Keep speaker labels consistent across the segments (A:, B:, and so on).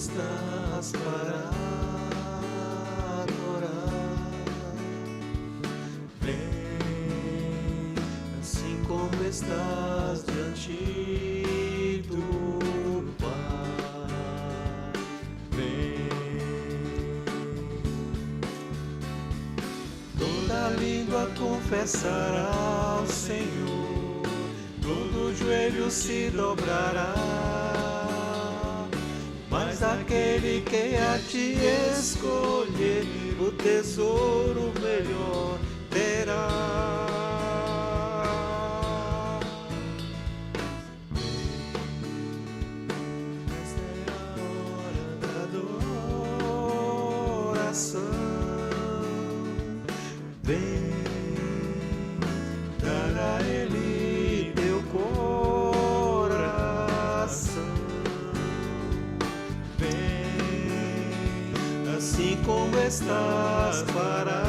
A: estás para adorar. Vem, assim como estás diante do Pai. Vem, toda língua confessará ao Senhor, todo joelho se dobrará. Mas aquele que a ti escolher, o tesouro melhor terá. Esta é a hora da adoração. Vem, dar a Ele teu coração. Assim como estás para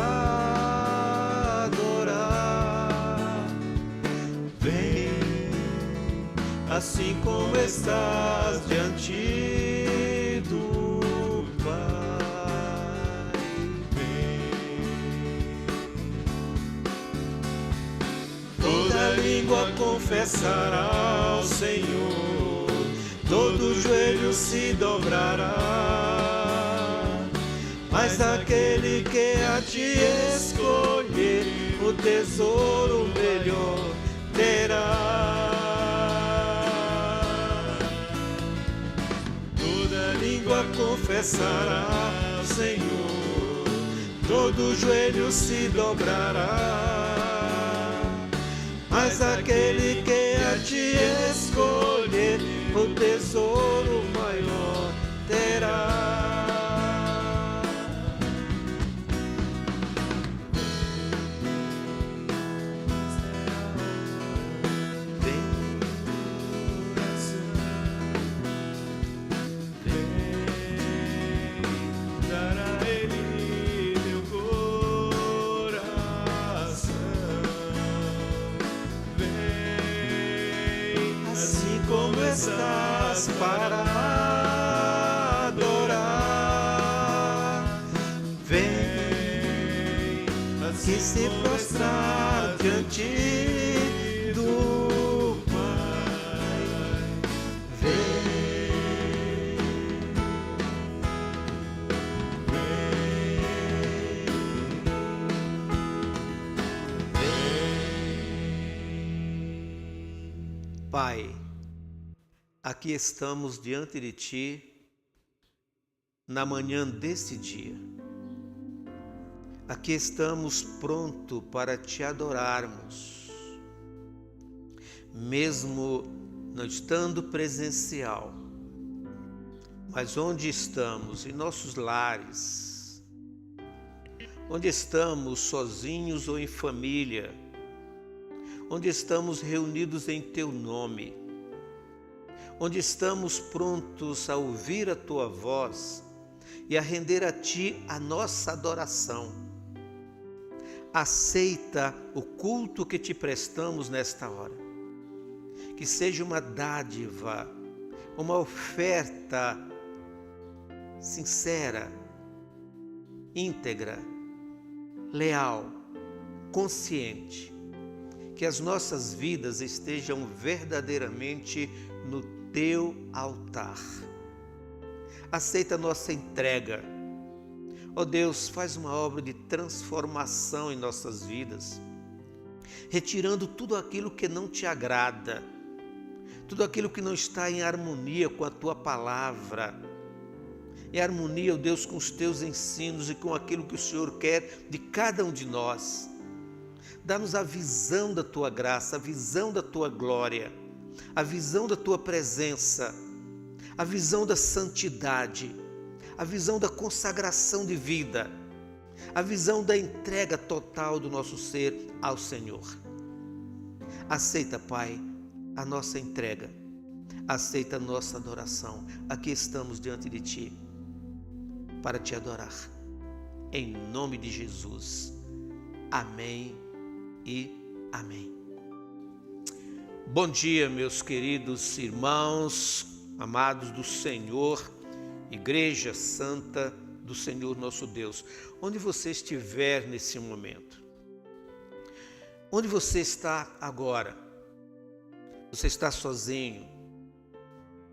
A: adorar. Vem, assim como estás diante do Pai. Vem, toda língua confessará ao Senhor, todo joelho se dobrará. Mas aquele que a ti escolher, o tesouro melhor terá. Toda língua confessará ao Senhor, todo joelho se dobrará. Mas aquele que a ti escolher, o tesouro maior terá. Como estás para adorar. Vem, que se prostrar diante do Pai. Vem, vem. Pai, aqui estamos diante de Ti na manhã desse dia. Aqui estamos prontos para Te adorarmos, mesmo não estando presencial, mas onde estamos, em nossos lares, onde estamos sozinhos ou em família, onde estamos reunidos em Teu nome, onde estamos prontos a ouvir a Tua voz e a render a Ti a nossa adoração. Aceita o culto que Te prestamos nesta hora. Que seja uma dádiva, uma oferta sincera, íntegra, leal, consciente. Que as nossas vidas estejam verdadeiramente no Teu altar. Aceita a nossa entrega. Ó Deus, faz uma obra de transformação em nossas vidas, retirando tudo aquilo que não Te agrada, tudo aquilo que não está em harmonia com a Tua palavra, em harmonia, ó Deus, com os Teus ensinos e com aquilo que o Senhor quer de cada um de nós. Dá-nos a visão da Tua graça, a visão da Tua glória, a visão da Tua presença, a visão da santidade, a visão da consagração de vida, a visão da entrega total do nosso ser ao Senhor. Aceita, Pai, a nossa entrega, aceita a nossa adoração. Aqui estamos diante de Ti para Te adorar, em nome de Jesus. Amém e amém. Bom dia, meus queridos irmãos, amados do Senhor. Igreja Santa do Senhor nosso Deus, onde você estiver nesse momento, onde você está agora, você está sozinho,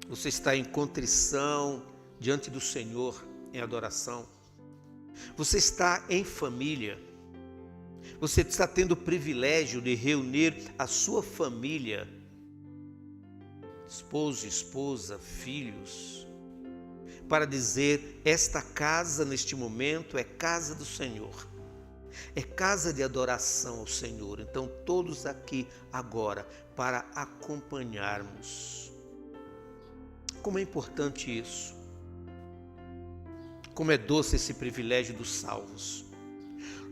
A: você está em contrição diante do Senhor, em adoração, você está em família, você está tendo o privilégio de reunir a sua família, esposo, esposa, filhos, para dizer: esta casa neste momento é casa do Senhor, é casa de adoração ao Senhor. Então todos aqui agora para acompanharmos. Como é importante isso, como é doce esse privilégio dos salvos.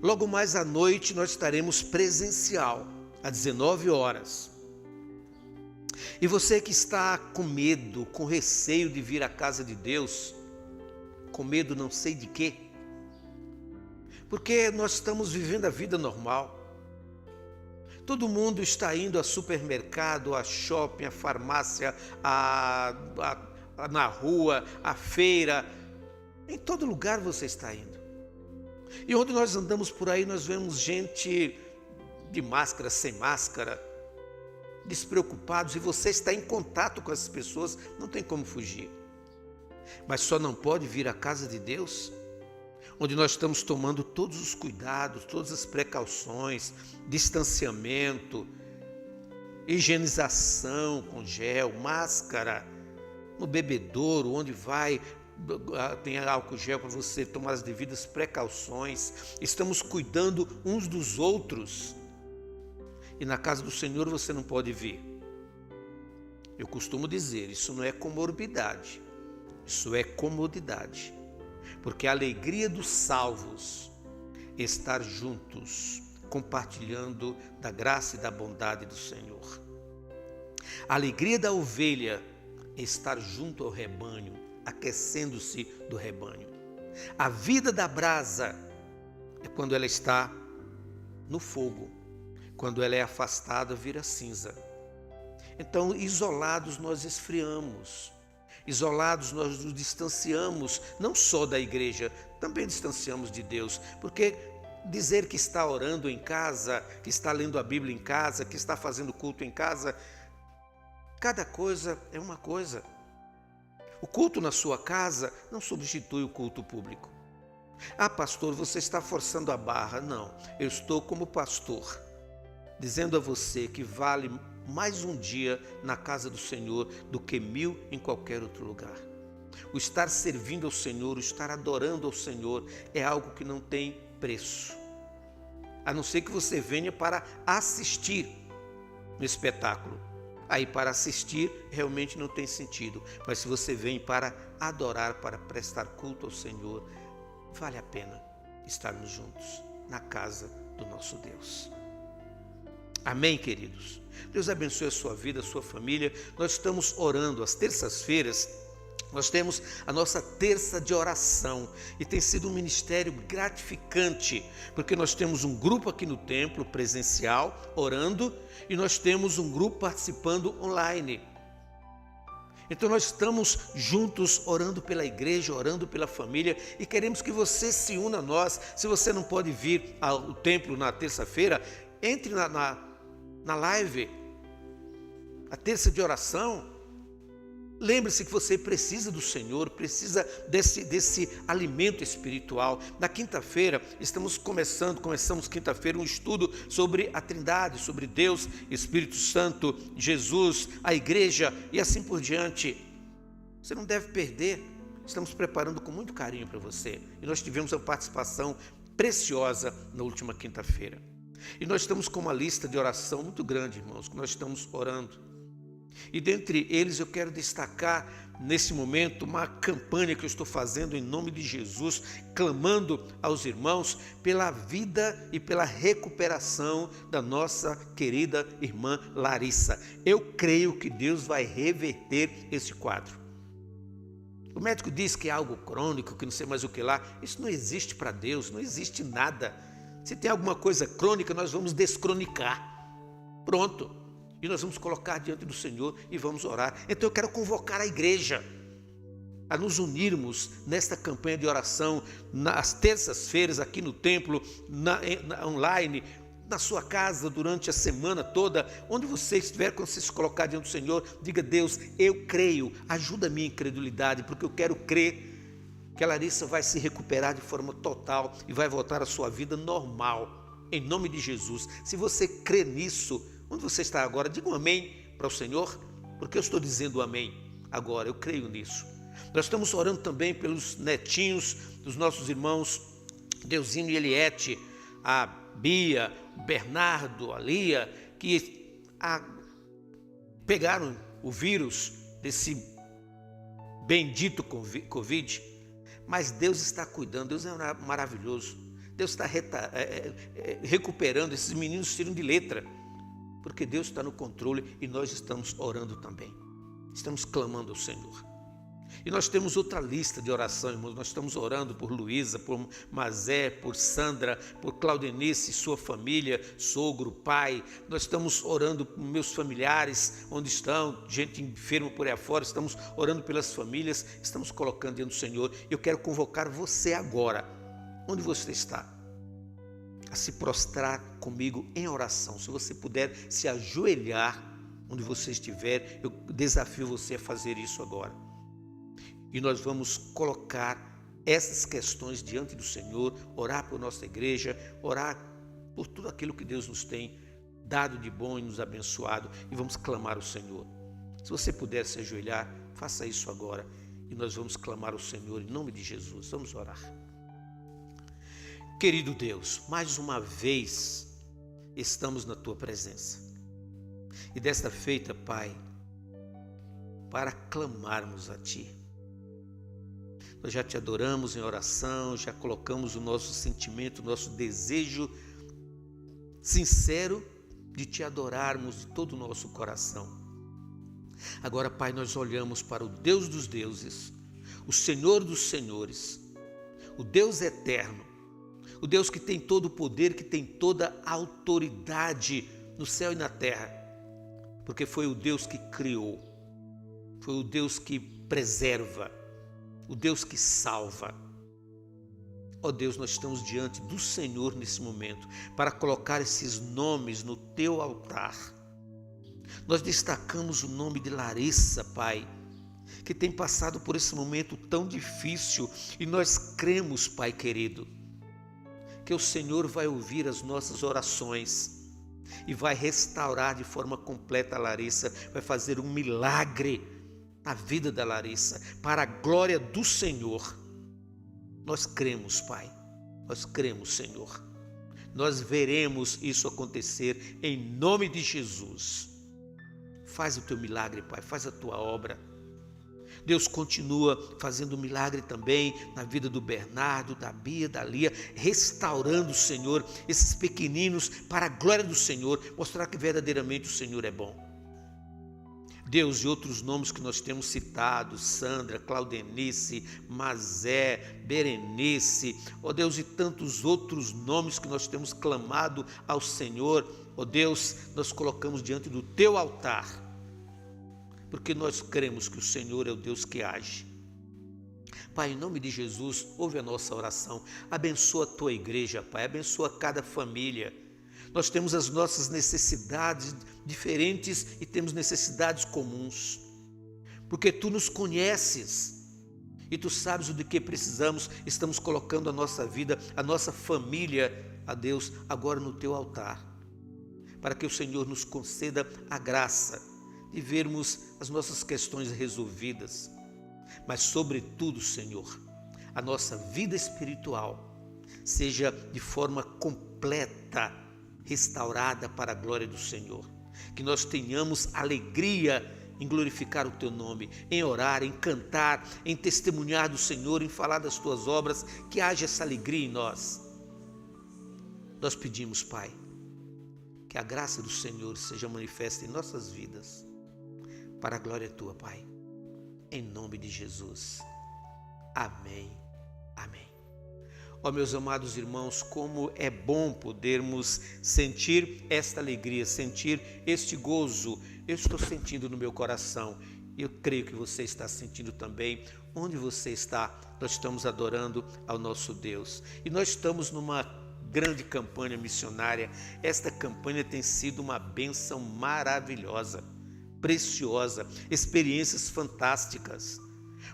A: Logo mais à noite nós estaremos presencial, às 19 horas. E você que está com medo, com receio de vir à casa de Deus, com medo não sei de quê, porque nós estamos vivendo a vida normal. Todo mundo está indo ao supermercado, a shopping, a farmácia, na rua, à feira. Em todo lugar você está indo. E onde nós andamos por aí, nós vemos gente de máscara, sem máscara, despreocupados, e você está em contato com essas pessoas, não tem como fugir. Mas só não pode vir à casa de Deus, onde nós estamos tomando todos os cuidados, todas as precauções, distanciamento, higienização com gel, máscara, no bebedouro, onde vai, tem álcool gel para você tomar as devidas precauções. Estamos cuidando uns dos outros. E na casa do Senhor você não pode vir. Eu costumo dizer, isso não é comorbidade, isso é comodidade. Porque a alegria dos salvos é estar juntos, compartilhando da graça e da bondade do Senhor. A alegria da ovelha é estar junto ao rebanho, aquecendo-se do rebanho. A vida da brasa é quando ela está no fogo. Quando ela é afastada, vira cinza. Então, isolados nós esfriamos. Isolados nós nos distanciamos, não só da igreja, também distanciamos de Deus. Porque dizer que está orando em casa, que está lendo a Bíblia em casa, que está fazendo culto em casa, cada coisa é uma coisa. O culto na sua casa não substitui o culto público. Ah, pastor, você está forçando a barra. Não, eu estou como pastor, dizendo a você que vale mais um dia na casa do Senhor do que 1000 em qualquer outro lugar. O estar servindo ao Senhor, o estar adorando ao Senhor é algo que não tem preço. A não ser que você venha para assistir no espetáculo. Aí para assistir realmente não tem sentido. Mas se você vem para adorar, para prestar culto ao Senhor, vale a pena estarmos juntos na casa do nosso Deus. Amém, queridos? Deus abençoe a sua vida, a sua família. Nós estamos orando às terças-feiras. Nós temos a nossa terça de oração e tem sido um ministério gratificante, porque nós temos um grupo aqui no templo presencial orando e nós temos um grupo participando online. Então nós estamos juntos orando pela igreja, orando pela família e queremos que você se una a nós. Se você não pode vir ao templo na terça-feira, entre na live, a terça de oração. Lembre-se que você precisa do Senhor, precisa desse alimento espiritual. Na quinta-feira, começamos quinta-feira um estudo sobre a Trindade, sobre Deus, Espírito Santo, Jesus, a igreja e assim por diante. Você não deve perder, estamos preparando com muito carinho para você. E nós tivemos uma participação preciosa na última quinta-feira. E nós estamos com uma lista de oração muito grande, irmãos, que nós estamos orando. E dentre eles eu quero destacar nesse momento uma campanha que eu estou fazendo em nome de Jesus, clamando aos irmãos pela vida e pela recuperação da nossa querida irmã Larissa. Eu creio que Deus vai reverter esse quadro. O médico diz que é algo crônico, que não sei mais o que lá. Isso não existe para Deus, não existe nada. Se tem alguma coisa crônica, nós vamos descronicar. Pronto. E nós vamos colocar diante do Senhor e vamos orar. Então eu quero convocar a igreja. a nos unirmos nesta campanha de oração nas terças-feiras aqui no templo, online, na sua casa, durante a semana toda, onde você estiver, quando você se colocar diante do Senhor, diga: Deus, eu creio, ajuda a minha incredulidade, porque eu quero crer que a Larissa vai se recuperar de forma total e vai voltar à sua vida normal, em nome de Jesus. Se você crê nisso, onde você está agora, diga um amém para o Senhor, porque eu estou dizendo amém agora, eu creio nisso. Nós estamos orando também pelos netinhos dos nossos irmãos Deusinho e Eliette, a Bia, o Bernardo, a Lia, que pegaram o vírus desse bendito Covid, mas Deus está cuidando, Deus é maravilhoso, Deus está recuperando, esses meninos tiram de letra, porque Deus está no controle e nós estamos orando também, estamos clamando ao Senhor. E nós temos outra lista de oração, irmãos. Nós estamos orando por Luísa, por Mazé, por Sandra, por Claudenice, sua família, sogro, pai. Nós estamos orando por meus familiares, onde estão, gente enferma por aí afora. Estamos orando pelas famílias, estamos colocando diante do Senhor. Eu quero convocar você agora, onde você está, a se prostrar comigo em oração. Se você puder se ajoelhar onde você estiver, eu desafio você a fazer isso agora. E nós vamos colocar essas questões diante do Senhor, orar por nossa igreja, orar por tudo aquilo que Deus nos tem dado de bom e nos abençoado, e vamos clamar ao Senhor. Se você puder se ajoelhar, faça isso agora, e nós vamos clamar ao Senhor em nome de Jesus. Vamos orar. Querido Deus, mais uma vez estamos na Tua presença, e desta feita, Pai, para clamarmos a Ti. Nós já Te adoramos em oração, já colocamos o nosso sentimento, o nosso desejo sincero de Te adorarmos de todo o nosso coração. Agora, Pai, nós olhamos para o Deus dos deuses, o Senhor dos senhores, o Deus eterno, o Deus que tem todo o poder, que tem toda a autoridade no céu e na terra, porque foi o Deus que criou, foi o Deus que preserva, o Deus que salva. Ó Deus, nós estamos diante do Senhor nesse momento para colocar esses nomes no Teu altar. Nós destacamos o nome de Larissa, Pai, que tem passado por esse momento tão difícil, e nós cremos, Pai querido, que o Senhor vai ouvir as nossas orações e vai restaurar de forma completa a Larissa, vai fazer um milagre na vida da Larissa, para a glória do Senhor. Nós cremos, Pai, nós cremos, Senhor. Nós veremos isso acontecer em nome de Jesus. Faz o Teu milagre, Pai, faz a Tua obra. Deus continua fazendo milagre também na vida do Bernardo, da Bia, da Lia, restaurando, Senhor, esses pequeninos para a glória do Senhor, mostrar que verdadeiramente o Senhor é bom. Deus, e outros nomes que nós temos citado, Sandra, Claudenice, Mazé, Berenice, ó Deus, e tantos outros nomes que nós temos clamado ao Senhor, ó Deus, nós colocamos diante do Teu altar, porque nós cremos que o Senhor é o Deus que age. Pai, em nome de Jesus, ouve a nossa oração, abençoa a Tua igreja, Pai, abençoa cada família. Nós temos as nossas necessidades diferentes e temos necessidades comuns, porque Tu nos conheces e Tu sabes o de que precisamos. Estamos colocando a nossa vida, a nossa família, a Deus, agora no Teu altar, para que o Senhor nos conceda a graça de vermos as nossas questões resolvidas, mas sobretudo, Senhor, a nossa vida espiritual seja de forma completa restaurada para a glória do Senhor, que nós tenhamos alegria em glorificar o Teu nome, em orar, em cantar, em testemunhar do Senhor, em falar das Tuas obras, que haja essa alegria em nós. Nós pedimos, Pai, que a graça do Senhor seja manifesta em nossas vidas, para a glória Tua, Pai, em nome de Jesus. Amém, amém. Ó meus amados irmãos, como é bom podermos sentir esta alegria, sentir este gozo. Eu estou sentindo no meu coração, e eu creio que você está sentindo também, onde você está, nós estamos adorando ao nosso Deus. E nós estamos numa grande campanha missionária. Esta campanha tem sido uma bênção maravilhosa, preciosa, experiências fantásticas.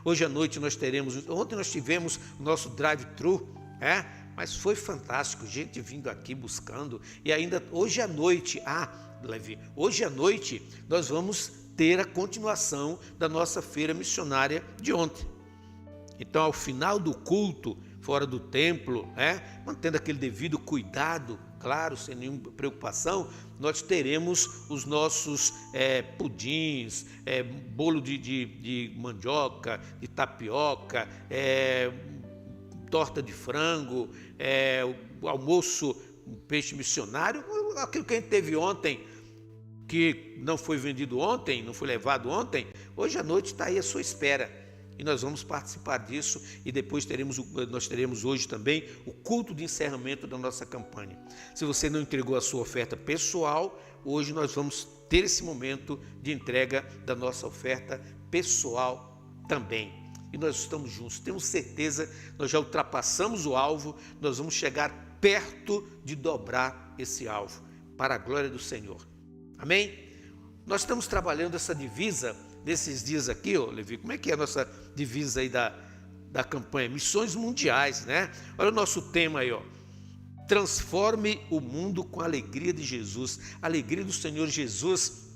A: Hoje à noite ontem nós tivemos o nosso drive-thru, mas foi fantástico, gente vindo aqui buscando, e ainda hoje à noite, Levi, hoje à noite nós vamos ter a continuação da nossa feira missionária de ontem. Então, ao final do culto, fora do templo, mantendo aquele devido cuidado, claro, sem nenhuma preocupação, nós teremos os nossos pudins, bolo de mandioca, de tapioca, torta de frango, o almoço, peixe missionário, aquilo que a gente teve ontem, que não foi vendido ontem, não foi levado ontem, hoje à noite está aí à sua espera. E nós vamos participar disso, e depois nós teremos hoje também o culto de encerramento da nossa campanha. Se você não entregou a sua oferta pessoal, hoje nós vamos ter esse momento de entrega da nossa oferta pessoal também. E nós estamos juntos, temos certeza, nós já ultrapassamos o alvo, nós vamos chegar perto de dobrar esse alvo, para a glória do Senhor. Amém? Nós estamos trabalhando essa divisa desses dias aqui, Levi, como é que é a nossa divisa aí da campanha? Missões mundiais, né? Olha o nosso tema aí, transforme o mundo com a alegria de Jesus, a alegria do Senhor Jesus.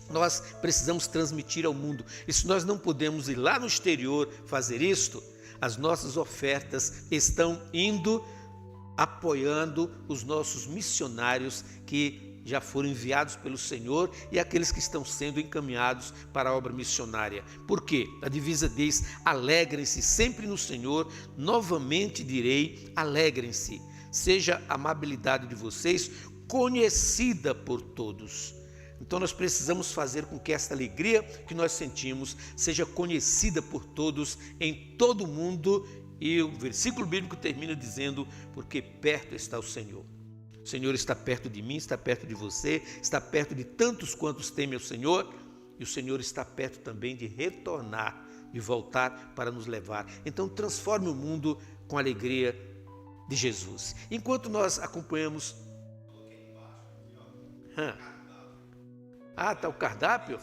A: Nós precisamos transmitir ao mundo, e se nós não podemos ir lá no exterior fazer isto, as nossas ofertas estão indo apoiando os nossos missionários que já foram enviados pelo Senhor e aqueles que estão sendo encaminhados para a obra missionária. Por quê? A divisa diz: alegrem-se sempre no Senhor, novamente direi, alegrem-se. Seja a amabilidade de vocês conhecida por todos. Então nós precisamos fazer com que esta alegria que nós sentimos seja conhecida por todos em todo o mundo. E o versículo bíblico termina dizendo: porque perto está o Senhor. O Senhor está perto de mim, está perto de você, está perto de tantos quantos temem o Senhor, e o Senhor está perto também de retornar, de voltar para nos levar. Então transforme o mundo com a alegria de Jesus. Enquanto nós acompanhamos... Está o cardápio?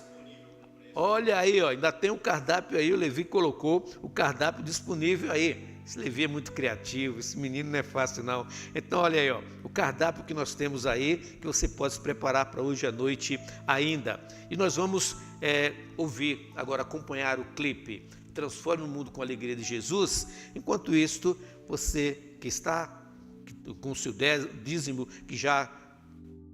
A: Olha aí, ainda tem o cardápio aí, o Levi colocou o cardápio disponível aí. Esse Levi é muito criativo, esse menino não é fácil não. Então olha aí, o cardápio que nós temos aí, que você pode se preparar para hoje à noite ainda. E nós vamos ouvir, agora acompanhar o clipe Transforme o Mundo com a Alegria de Jesus. Enquanto isto, você que está com o seu dízimo, que já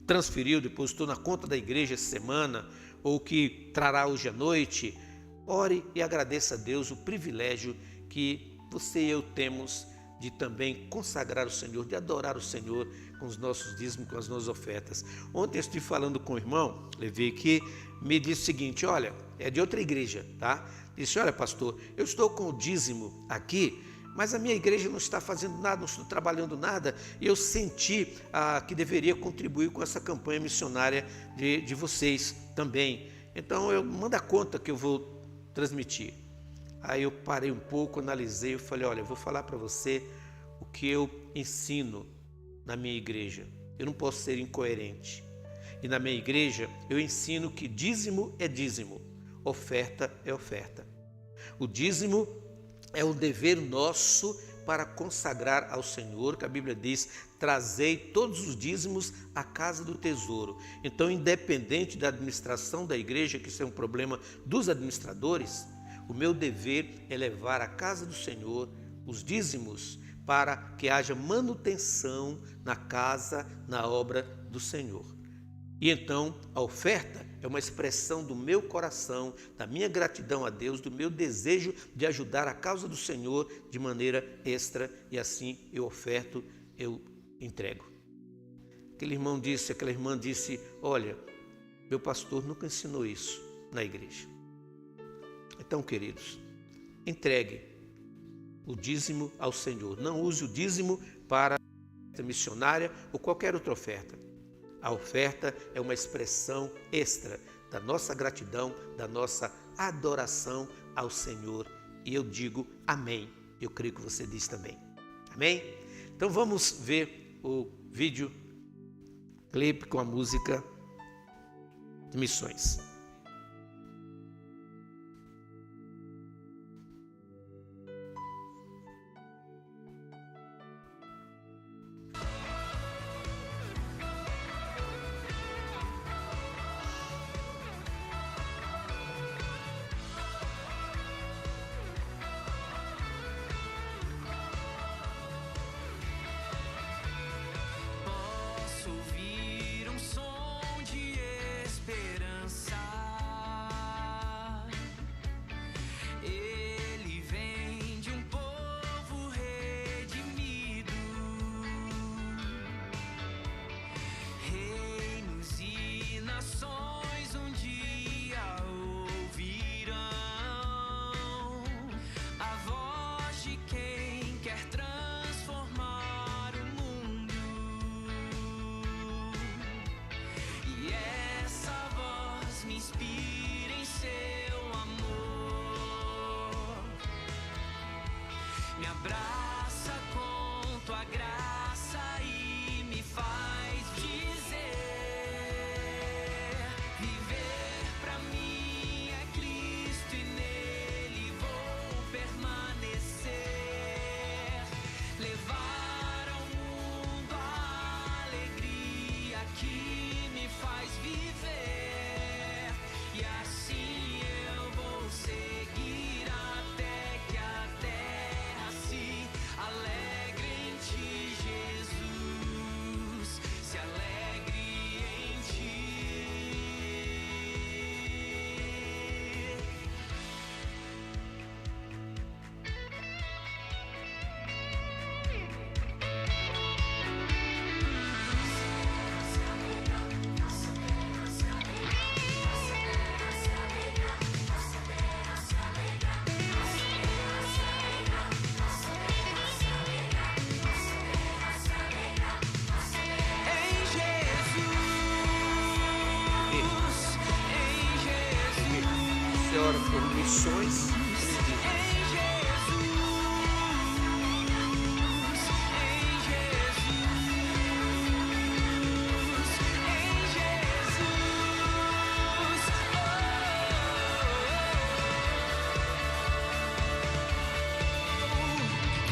A: transferiu, depositou na conta da igreja essa semana, ou que trará hoje à noite, ore e agradeça a Deus o privilégio que você e eu temos de também consagrar o Senhor, de adorar o Senhor com os nossos dízimos, com as nossas ofertas. Ontem eu estive falando com o irmão, Levi, que me disse o seguinte: olha, é de outra igreja, tá? Disse: olha, pastor, eu estou com o dízimo aqui, mas a minha igreja não está fazendo nada, não estou trabalhando nada, e eu senti que deveria contribuir com essa campanha missionária de vocês também. Então, manda a conta que eu vou transmitir. Aí eu parei um pouco, analisei, eu falei: olha, eu vou falar para você o que eu ensino na minha igreja. Eu não posso ser incoerente. E na minha igreja eu ensino que dízimo é dízimo, oferta é oferta. O dízimo é um dever nosso para consagrar ao Senhor, que a Bíblia diz: trazei todos os dízimos à casa do tesouro. Então, independente da administração da igreja, que isso é um problema dos administradores, o meu dever é levar à casa do Senhor os dízimos para que haja manutenção na casa, na obra do Senhor. E então a oferta é uma expressão do meu coração, da minha gratidão a Deus, do meu desejo de ajudar a causa do Senhor de maneira extra, e assim eu oferto, eu entrego. Aquela irmã disse: olha, meu pastor nunca ensinou isso na igreja. Então, queridos, entregue o dízimo ao Senhor. Não use o dízimo para a missionária ou qualquer outra oferta. A oferta é uma expressão extra da nossa gratidão, da nossa adoração ao Senhor E eu digo amém. Eu creio que você diz também. Amém? Então vamos ver o vídeo clipe com a música Missões.
B: Me abraça com tua graça e me faz dizer: viver pra mim é Cristo e nele vou permanecer. Levar ao mundo a alegria que me faz viver, e assim eu vou seguir até que a terra se alegre em ti, Jesus, se alegre em ti. Em Jesus,
A: Você ora por missões.
B: em Jesus,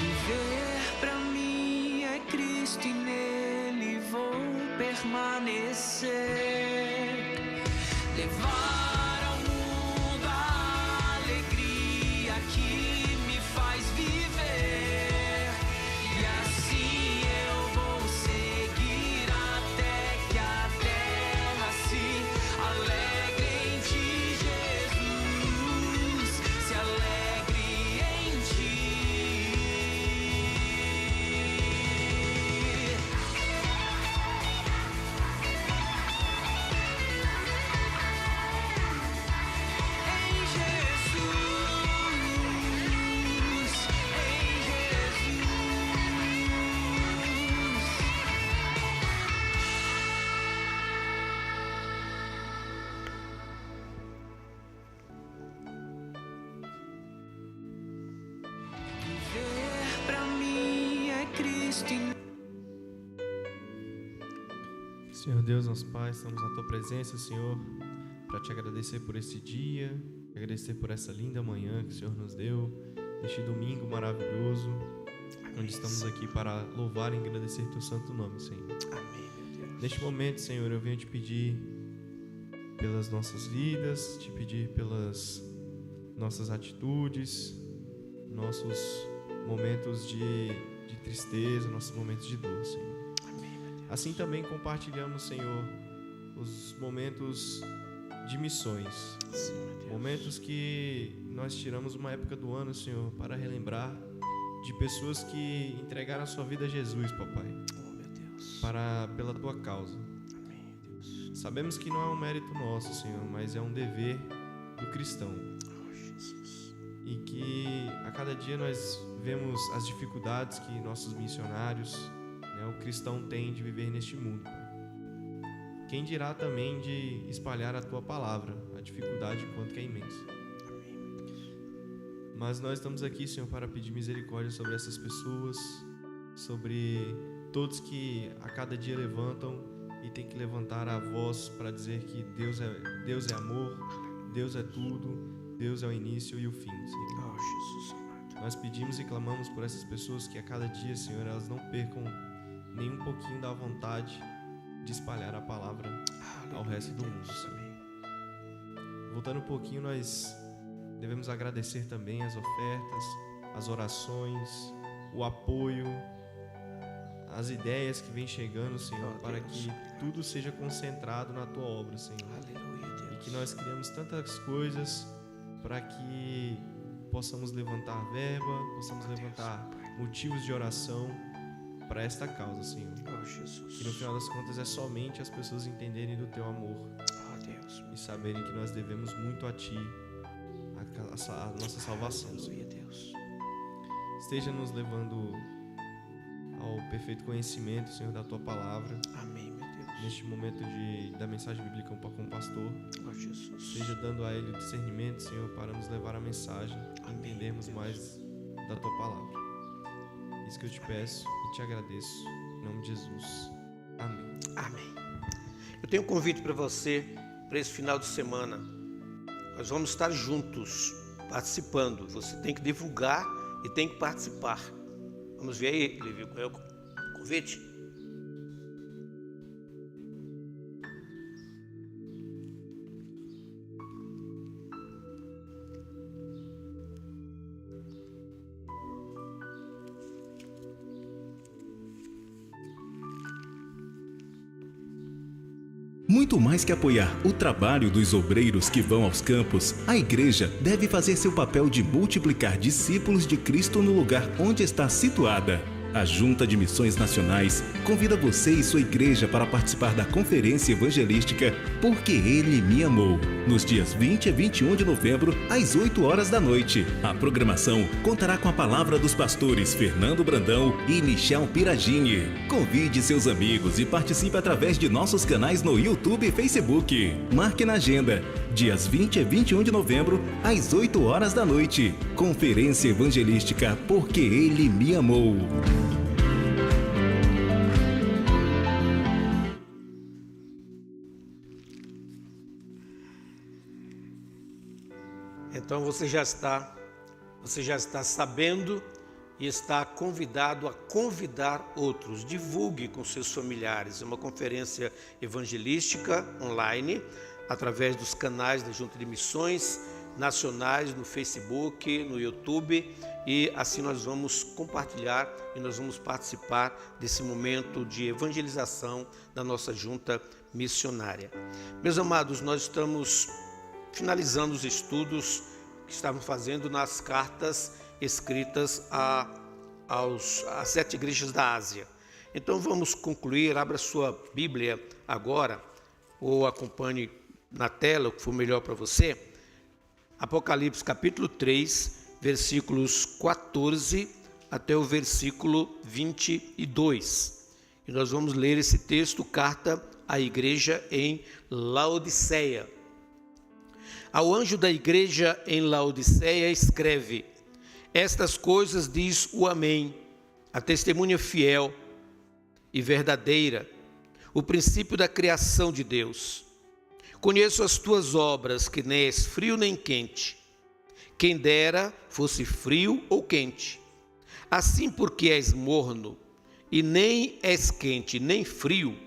B: em viver pra mim é Cristo e nele vou permanecer. Levar ao mundo a alegria que me faz viver, e assim eu vou seguir até que a terra se alegre em ti, Jesus, se alegre em ti. Em Jesus, em Jesus. Viver pra mim é Cristo.
C: Senhor Deus, nosso Pai, estamos na Tua presença, Senhor, para Te agradecer por esse dia, agradecer por essa linda manhã que o Senhor nos deu, este domingo maravilhoso, onde estamos aqui para louvar e agradecer Teu santo nome, Senhor.
A: Amém, meu Deus.
C: Neste momento, Senhor, eu venho Te pedir pelas nossas vidas, Te pedir pelas nossas atitudes, nossos momentos de tristeza, nossos momentos de dor, Senhor. Assim também compartilhamos, Senhor, os momentos de missões,
A: Sim, meu Deus.
C: momentos que nós tiramos uma época do ano, Senhor, para relembrar de pessoas que entregaram a sua vida a Jesus, Papai,
A: Oh, meu Deus.
C: pela Tua causa.
A: Amém, Deus.
C: Sabemos que não é um mérito nosso, Senhor, mas é um dever do cristão.
A: Oh, Jesus.
C: E que a cada dia nós vemos as dificuldades que nossos missionários, o cristão tem de viver neste mundo. Quem dirá também de espalhar a Tua palavra, a dificuldade quanto que é imensa.
A: Amém, meu Deus.
C: Mas nós estamos aqui, Senhor, para pedir misericórdia sobre essas pessoas, sobre todos que a cada dia levantam e tem que levantar a voz para dizer que Deus é amor, Deus é tudo, Deus é o início e o fim, Senhor.
A: Jesus amado.
C: Nós pedimos e clamamos por essas pessoas que a cada dia, Senhor, elas não percam nem um pouquinho da vontade de espalhar a palavra ao resto do mundo, Senhor. Voltando um pouquinho, nós devemos agradecer também as ofertas, as orações, o apoio, as ideias que vêm chegando, Senhor, para que tudo seja concentrado na Tua obra, Senhor.
A: Aleluia, Deus.
C: E que nós criamos tantas coisas para que possamos levantar verba, possamos levantar motivos de oração para esta causa, Senhor.
A: Jesus.
C: Que no final das contas é somente as pessoas entenderem do Teu amor
A: Deus.
C: e saberem que nós devemos muito a Ti, a nossa salvação, Senhor.
A: Aleluia, Deus.
C: Esteja nos levando ao perfeito conhecimento, Senhor, da Tua palavra.
A: Amém, meu Deus.
C: Neste momento da mensagem bíblica com o pastor,
A: Jesus.
C: esteja dando a ele o discernimento, Senhor, para nos levar a mensagem e entendermos mais da Tua palavra. Isso que eu te peço e te agradeço. Em nome de Jesus. Amém.
A: Amém. Eu tenho um convite para você para esse final de semana. Nós vamos estar juntos, participando. Você tem que divulgar e tem que participar. Vamos ver aí, Levi, qual é o convite?
D: Muito mais que apoiar o trabalho dos obreiros que vão aos campos, a igreja deve fazer seu papel de multiplicar discípulos de Cristo no lugar onde está situada. A Junta de Missões Nacionais convida você e sua igreja para participar da Conferência Evangelística Porque Ele Me Amou, nos dias 20 e 21 de novembro, às 8 horas da noite. A programação contará com a palavra dos pastores Fernando Brandão e Michel Piragini. Convide seus amigos e participe através de nossos canais no YouTube e Facebook. Marque na agenda, dias 20 e 21 de novembro, às 8 horas da noite. Conferência Evangelística Porque Ele Me Amou.
A: Então você já está sabendo e está convidado a convidar outros. Divulgue com seus familiares. É uma conferência evangelística online, através dos canais da Junta de Missões Nacionais, no Facebook, no YouTube, e assim nós vamos compartilhar e nós vamos participar desse momento de evangelização da nossa junta missionária. Meus amados, nós estamos finalizando os estudos que estávamos fazendo nas cartas escritas às 7 igrejas da Ásia. Então vamos concluir. Abra sua Bíblia agora, ou acompanhe na tela, o que for melhor para você. Apocalipse capítulo 3, versículos 14 até o versículo 22. E nós vamos ler esse texto, carta à igreja em Laodiceia. Ao anjo da igreja em Laodiceia escreve: estas coisas diz o Amém, a testemunha fiel e verdadeira, o princípio da criação de Deus. Conheço as tuas obras, que nem és frio nem quente. Quem dera fosse frio ou quente. Assim, porque és morno e nem és quente nem frio,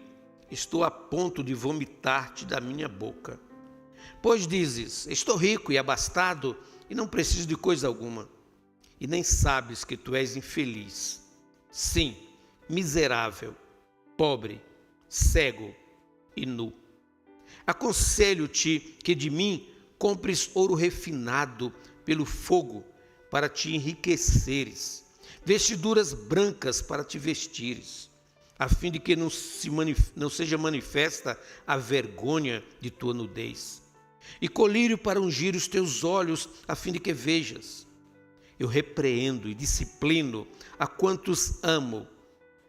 A: estou a ponto de vomitar-te da minha boca. Pois dizes: estou rico e abastado e não preciso de coisa alguma, e nem sabes que tu és infeliz, sim, miserável, pobre, cego e nu. Aconselho-te que de mim compres ouro refinado pelo fogo para te enriqueceres, vestiduras brancas para te vestires, a fim de que não seja manifesta a vergonha de tua nudez, e colírio para ungir os teus olhos, a fim de que vejas. Eu repreendo e disciplino a quantos amo.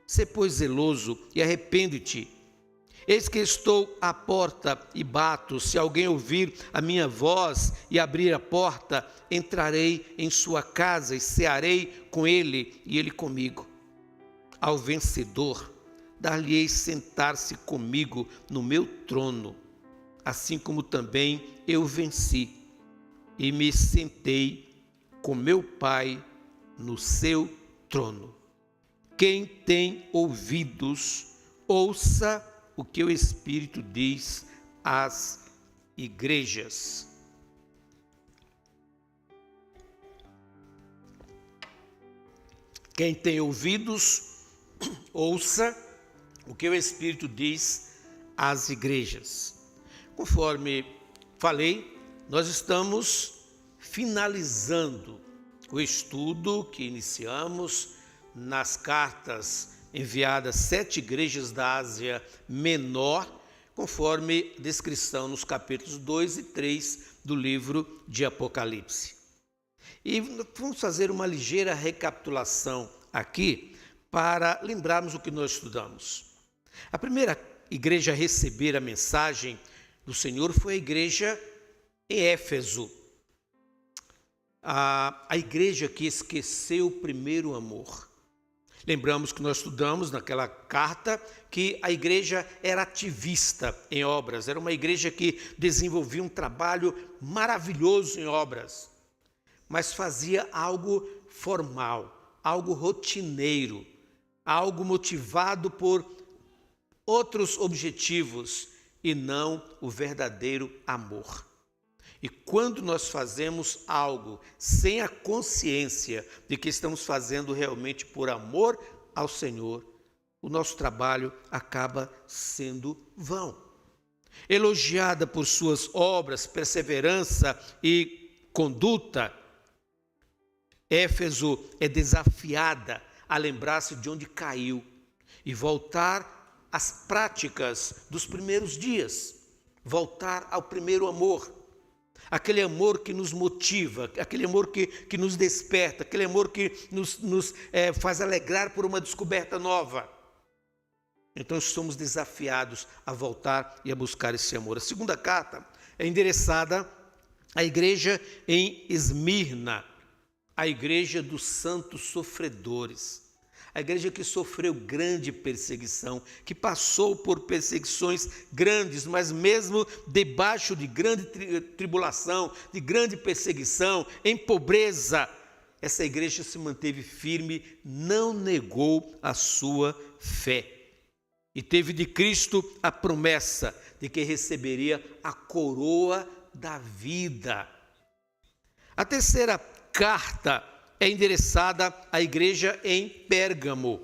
A: Sê, pois, zeloso e arrepende-te. Eis que estou à porta e bato. Se alguém ouvir a minha voz e abrir a porta, entrarei em sua casa e cearei com ele e ele comigo. Ao vencedor, dar-lhe-ei sentar-se comigo no meu trono, assim como também eu venci e me sentei com meu Pai no seu trono. Quem tem ouvidos, ouça o que o Espírito diz às igrejas. Quem tem ouvidos, ouça o que o Espírito diz às igrejas. Conforme falei, nós estamos finalizando o estudo que iniciamos nas cartas enviadas 7 igrejas da Ásia Menor, conforme descrição nos capítulos 2 e 3 do livro de Apocalipse. E vamos fazer uma ligeira recapitulação aqui para lembrarmos o que nós estudamos. A primeira igreja a receber a mensagem do Senhor foi a igreja em Éfeso. A igreja que esqueceu o primeiro amor. Lembramos que nós estudamos naquela carta que a igreja era ativista em obras, era uma igreja que desenvolvia um trabalho maravilhoso em obras, mas fazia algo formal, algo rotineiro, algo motivado por outros objetivos e não o verdadeiro amor. E quando nós fazemos algo sem a consciência de que estamos fazendo realmente por amor ao Senhor, o nosso trabalho acaba sendo vão. Elogiada por suas obras, perseverança e conduta, Éfeso é desafiada a lembrar-se de onde caiu e voltar às práticas dos primeiros dias, voltar ao primeiro amor. Aquele amor que nos motiva, aquele amor que nos desperta, aquele amor que nos faz alegrar por uma descoberta nova. Então somos desafiados a voltar e a buscar esse amor. A segunda carta é endereçada à igreja em Esmirna, a igreja dos santos sofredores. A igreja que sofreu grande perseguição, que passou por perseguições grandes, mas mesmo debaixo de grande tribulação, de grande perseguição, em pobreza, essa igreja se manteve firme, não negou a sua fé. E teve de Cristo a promessa de que receberia a coroa da vida. A terceira carta é endereçada à igreja em Pérgamo,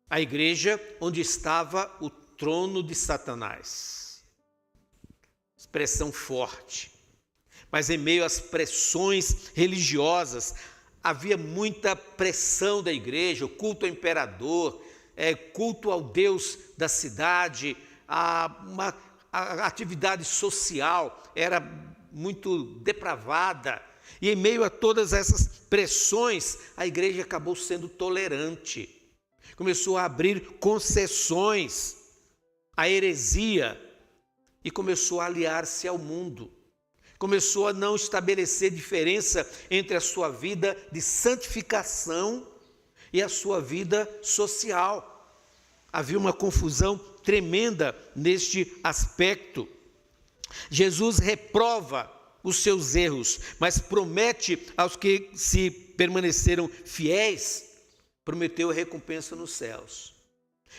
A: a igreja onde estava o trono de Satanás. Expressão forte. Mas em meio às pressões religiosas, havia muita pressão da igreja, o culto ao imperador, culto ao Deus da cidade, a atividade social era muito depravada. E em meio a todas essas pressões, a igreja acabou sendo tolerante. Começou a abrir concessões à heresia e começou a aliar-se ao mundo. Começou a não estabelecer diferença entre a sua vida de santificação e a sua vida social. Havia uma confusão tremenda neste aspecto. Jesus reprova os seus erros, mas promete aos que se permaneceram fiéis, prometeu a recompensa nos céus.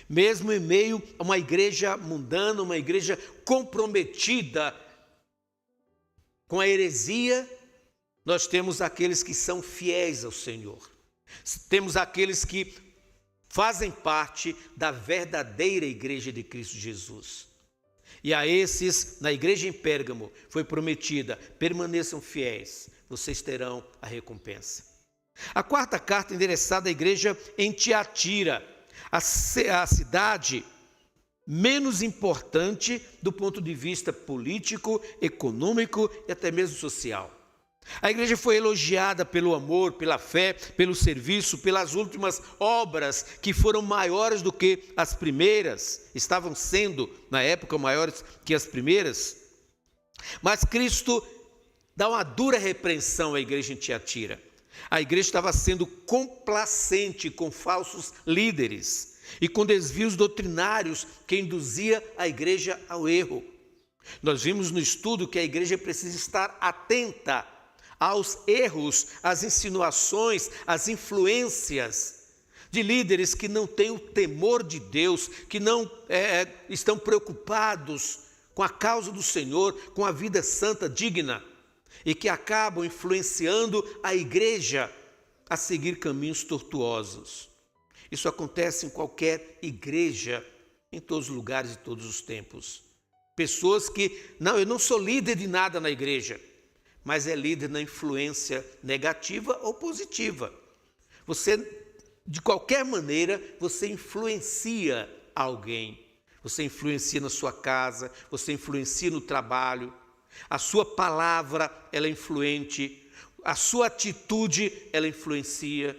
A: Mesmo em meio a uma igreja mundana, uma igreja comprometida com a heresia, nós temos aqueles que são fiéis ao Senhor. Temos aqueles que fazem parte da verdadeira igreja de Cristo Jesus. E a esses, na igreja em Pérgamo, foi prometida: permaneçam fiéis, vocês terão a recompensa. A quarta carta endereçada à igreja em Tiatira, a cidade menos importante do ponto de vista político, econômico e até mesmo social. A igreja foi elogiada pelo amor, pela fé, pelo serviço, pelas últimas obras que foram maiores do que as primeiras, estavam sendo, na época, maiores que as primeiras. Mas Cristo dá uma dura repreensão à igreja em Tiatira. A igreja estava sendo complacente com falsos líderes e com desvios doutrinários que induzia a igreja ao erro. Nós vimos no estudo que a igreja precisa estar atenta aos erros, às insinuações, às influências de líderes que não têm o temor de Deus, que não estão preocupados com a causa do Senhor, com a vida santa, digna, e que acabam influenciando a igreja a seguir caminhos tortuosos. Isso acontece em qualquer igreja, em todos os lugares e todos os tempos. Pessoas que, eu não sou líder de nada na igreja, mas é líder na influência negativa ou positiva. Você, de qualquer maneira, você influencia alguém. Você influencia na sua casa, você influencia no trabalho. A sua palavra, ela é influente. A sua atitude, ela influencia.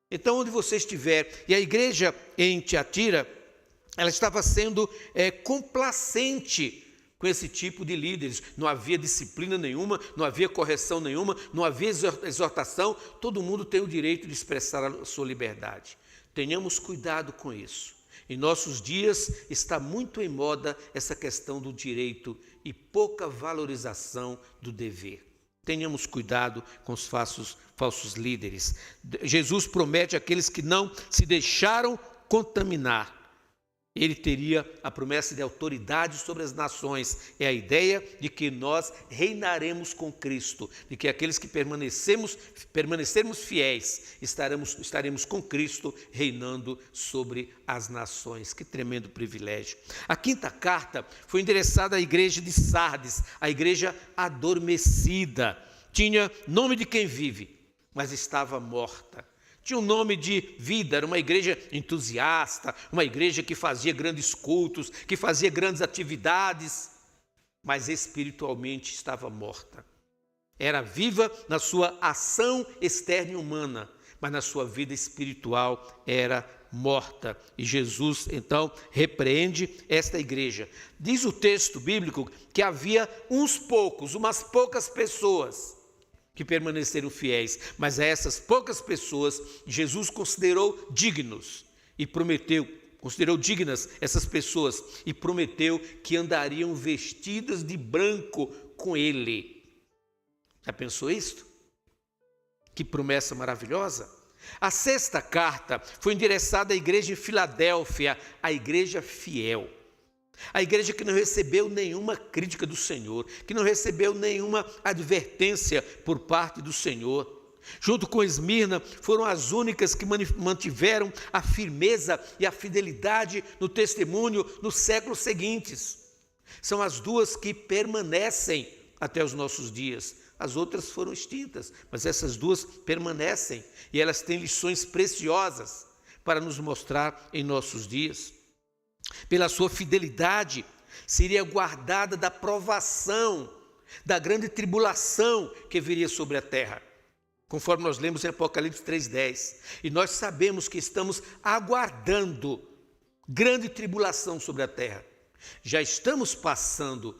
A: Então, onde você estiver, e a igreja em Tiatira, ela estava sendo complacente com esse tipo de líderes. Não havia disciplina nenhuma, não havia correção nenhuma, não havia exortação. Todo mundo tem o direito de expressar a sua liberdade. Tenhamos cuidado com isso. Em nossos dias está muito em moda essa questão do direito e pouca valorização do dever. Tenhamos cuidado com os falsos líderes. Jesus promete àqueles que não se deixaram contaminar. Ele teria a promessa de autoridade sobre as nações. É a ideia de que nós reinaremos com Cristo, de que aqueles que permanecermos fiéis, estaremos com Cristo reinando sobre as nações. Que tremendo privilégio. A quinta carta foi endereçada à igreja de Sardes, a igreja adormecida. Tinha nome de quem vive, mas estava morta. Tinha um nome de vida, era uma igreja entusiasta, uma igreja que fazia grandes cultos, que fazia grandes atividades, mas espiritualmente estava morta. Era viva na sua ação externa e humana, mas na sua vida espiritual era morta. E Jesus, então, repreende esta igreja. Diz o texto bíblico que havia umas poucas pessoas que permaneceram fiéis, mas a essas poucas pessoas Jesus considerou dignas essas pessoas e prometeu que andariam vestidas de branco com ele. Já pensou isto? Que promessa maravilhosa! A sexta carta foi endereçada à igreja em Filadélfia, a igreja fiel. A igreja que não recebeu nenhuma crítica do Senhor, que não recebeu nenhuma advertência por parte do Senhor. Junto com Esmirna, foram as únicas que mantiveram a firmeza e a fidelidade no testemunho nos séculos seguintes. São as duas que permanecem até os nossos dias. As outras foram extintas, mas essas duas permanecem e elas têm lições preciosas para nos mostrar em nossos dias. Pela sua fidelidade, seria guardada da provação, da grande tribulação que viria sobre a terra, conforme nós lemos em Apocalipse 3:10. E nós sabemos que estamos aguardando grande tribulação sobre a terra. Já estamos passando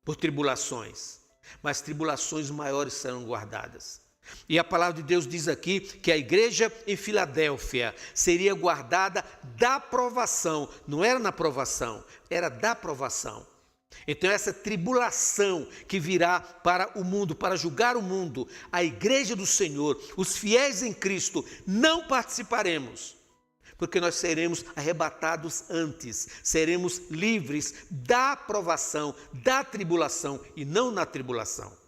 A: por tribulações, mas tribulações maiores serão guardadas. E a palavra de Deus diz aqui que a igreja em Filadélfia seria guardada da provação. Não era na provação, era da provação. Então essa tribulação que virá para o mundo, para julgar o mundo, a igreja do Senhor, os fiéis em Cristo, não participaremos, porque nós seremos arrebatados antes, seremos livres da provação, da tribulação e não na tribulação.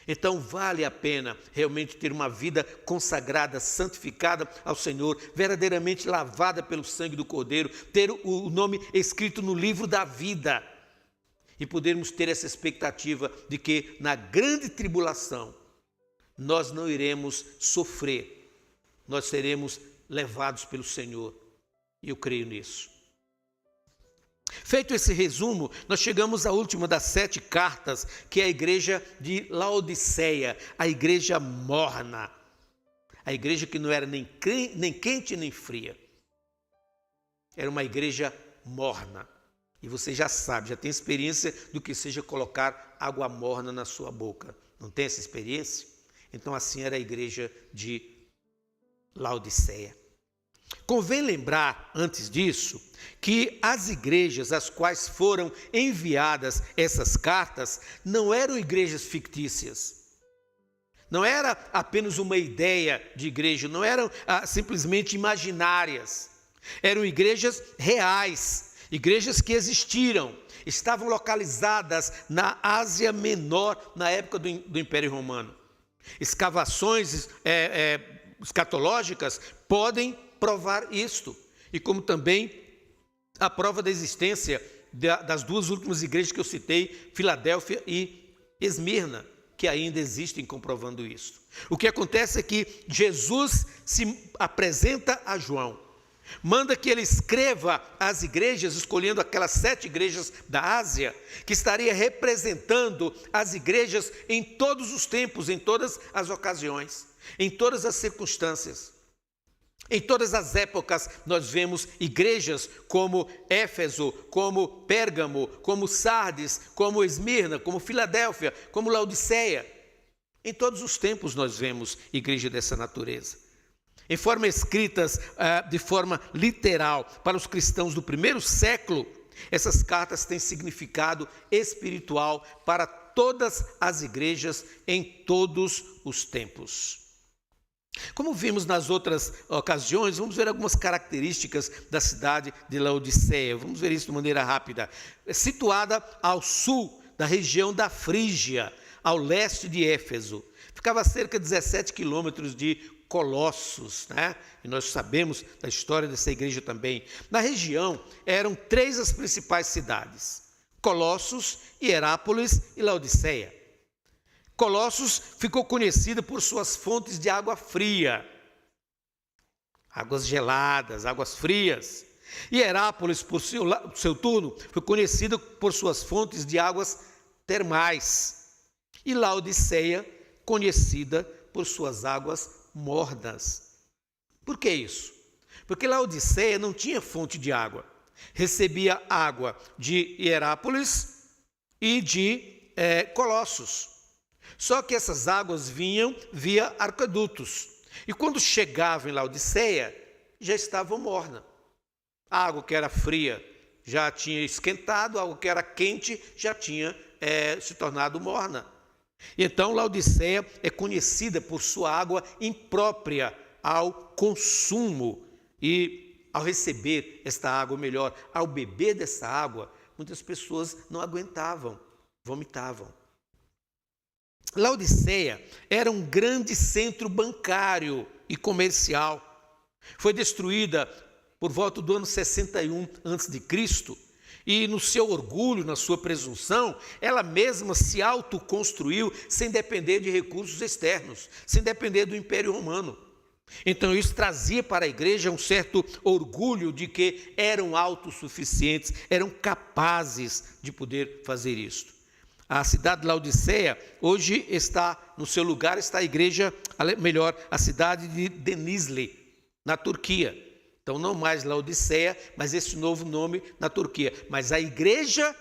A: Então vale a pena realmente ter uma vida consagrada, santificada ao Senhor, verdadeiramente lavada pelo sangue do Cordeiro, ter o nome escrito no livro da vida e podermos ter essa expectativa de que na grande tribulação nós não iremos sofrer, nós seremos levados pelo Senhor, e eu creio nisso. Feito esse resumo, nós chegamos à última das 7 cartas, que é a igreja de Laodiceia, a igreja morna, a igreja que não era nem quente nem fria. Era uma igreja morna. E você já sabe, já tem experiência do que seja colocar água morna na sua boca. Não tem essa experiência? Então assim era a igreja de Laodiceia. Convém lembrar, antes disso, que as igrejas às quais foram enviadas essas cartas não eram igrejas fictícias. Não era apenas uma ideia de igreja, não eram simplesmente imaginárias. Eram igrejas reais, igrejas que existiram, estavam localizadas na Ásia Menor, na época do Império Romano. Escavações escatológicas podem provar isto, e como também a prova da existência das 2 últimas igrejas que eu citei, Filadélfia e Esmirna, que ainda existem comprovando isso. O que acontece é que Jesus se apresenta a João, manda que ele escreva às igrejas, escolhendo aquelas 7 igrejas da Ásia, que estaria representando as igrejas em todos os tempos, em todas as ocasiões, em todas as circunstâncias. Em todas as épocas nós vemos igrejas como Éfeso, como Pérgamo, como Sardes, como Esmirna, como Filadélfia, como Laodiceia. Em todos os tempos nós vemos igreja dessa natureza. Em forma escritas de forma literal para os cristãos do primeiro século, essas cartas têm significado espiritual para todas as igrejas em todos os tempos. Como vimos nas outras ocasiões, vamos ver algumas características da cidade de Laodiceia. Vamos ver isso de maneira rápida. É situada ao sul da região da Frígia, ao leste de Éfeso. Ficava a cerca de 17 quilômetros de Colossos, né? E nós sabemos da história dessa igreja também. Na região eram 3 as principais cidades: Colossos, Hierápolis e Laodiceia. Colossos ficou conhecida por suas fontes de água fria, águas geladas, águas frias. Hierápolis, por seu turno, foi conhecida por suas fontes de águas termais. E Laodiceia, conhecida por suas águas mornas. Por que isso? Porque Laodiceia não tinha fonte de água. Recebia água de Hierápolis e de Colossos. Só que essas águas vinham via aquedutos. E quando chegavam em Laodiceia, já estavam morna. A água que era fria já tinha esquentado, a água que era quente já tinha se tornado morna. Então Laodiceia é conhecida por sua água imprópria ao consumo. E ao receber esta água, ou melhor, ao beber dessa água, muitas pessoas não aguentavam, vomitavam. Laodiceia era um grande centro bancário e comercial. Foi destruída por volta do ano 61 a.C. E no seu orgulho, na sua presunção, ela mesma se autoconstruiu sem depender de recursos externos, sem depender do Império Romano. Então isso trazia para a igreja um certo orgulho de que eram autossuficientes, eram capazes de poder fazer isto. A cidade de Laodiceia, hoje está, no seu lugar está a igreja, melhor, a cidade de Denizli, na Turquia. Então não mais Laodiceia, mas esse novo nome na Turquia. Mas a igreja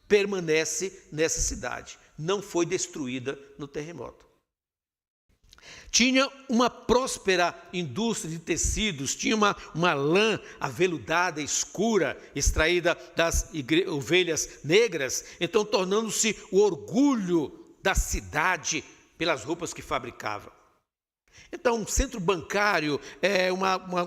A: permanece nessa cidade, não foi destruída no terremoto. Tinha uma próspera indústria de tecidos, tinha uma lã aveludada, escura, extraída das ovelhas negras, então tornando-se o orgulho da cidade pelas roupas que fabricava. Então, um centro bancário,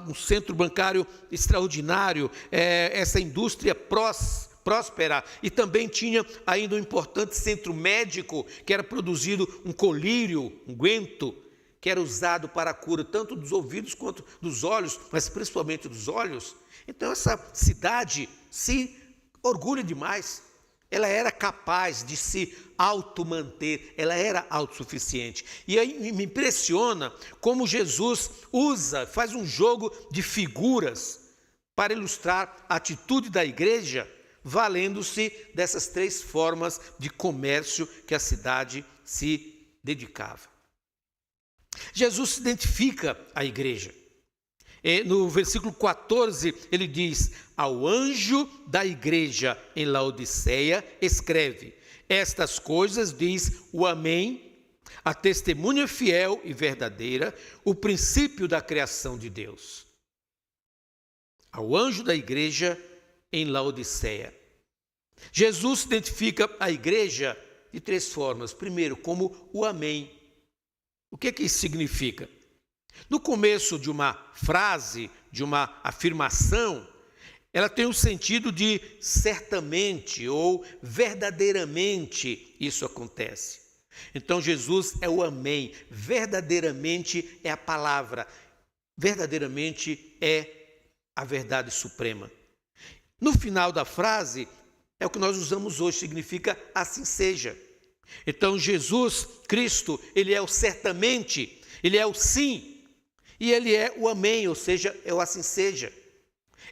A: um centro bancário extraordinário, essa indústria próspera, e também tinha ainda um importante centro médico, que era produzido um colírio, um unguento, que era usado para a cura tanto dos ouvidos quanto dos olhos, mas principalmente dos olhos. Então essa cidade se orgulha demais. Ela era capaz de se automanter, ela era autossuficiente. E aí me impressiona como Jesus faz um jogo de figuras para ilustrar a atitude da igreja. valendo-se dessas 3 formas de comércio que a cidade se dedicava. Jesus se identifica à igreja. No versículo 14, ele diz: ao anjo da igreja em Laodiceia, escreve: estas coisas diz o Amém, a testemunha fiel e verdadeira, o princípio da criação de Deus. Ao anjo da igreja em Laodiceia. Jesus identifica a igreja de 3 formas. Primeiro, como o Amém. O que isso significa? No começo de uma frase, de uma afirmação, ela tem o sentido de certamente ou verdadeiramente isso acontece. Então Jesus é o Amém, verdadeiramente é a palavra, verdadeiramente é a verdade suprema. No final da frase, é o que nós usamos hoje, significa assim seja. Então Jesus Cristo, ele é o certamente, ele é o sim, e ele é o Amém, ou seja, é o assim seja.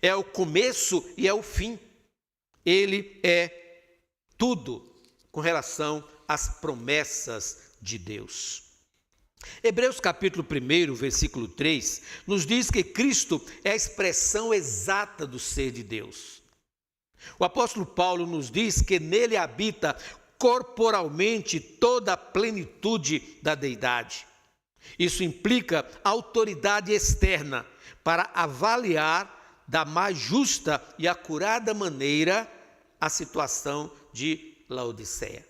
A: É o começo e é o fim. Ele é tudo com relação às promessas de Deus. Hebreus capítulo 1, versículo 3, nos diz que Cristo é a expressão exata do ser de Deus. O apóstolo Paulo nos diz que nele habita corporalmente toda a plenitude da deidade. Isso implica autoridade externa para avaliar da mais justa e acurada maneira a situação de Laodiceia.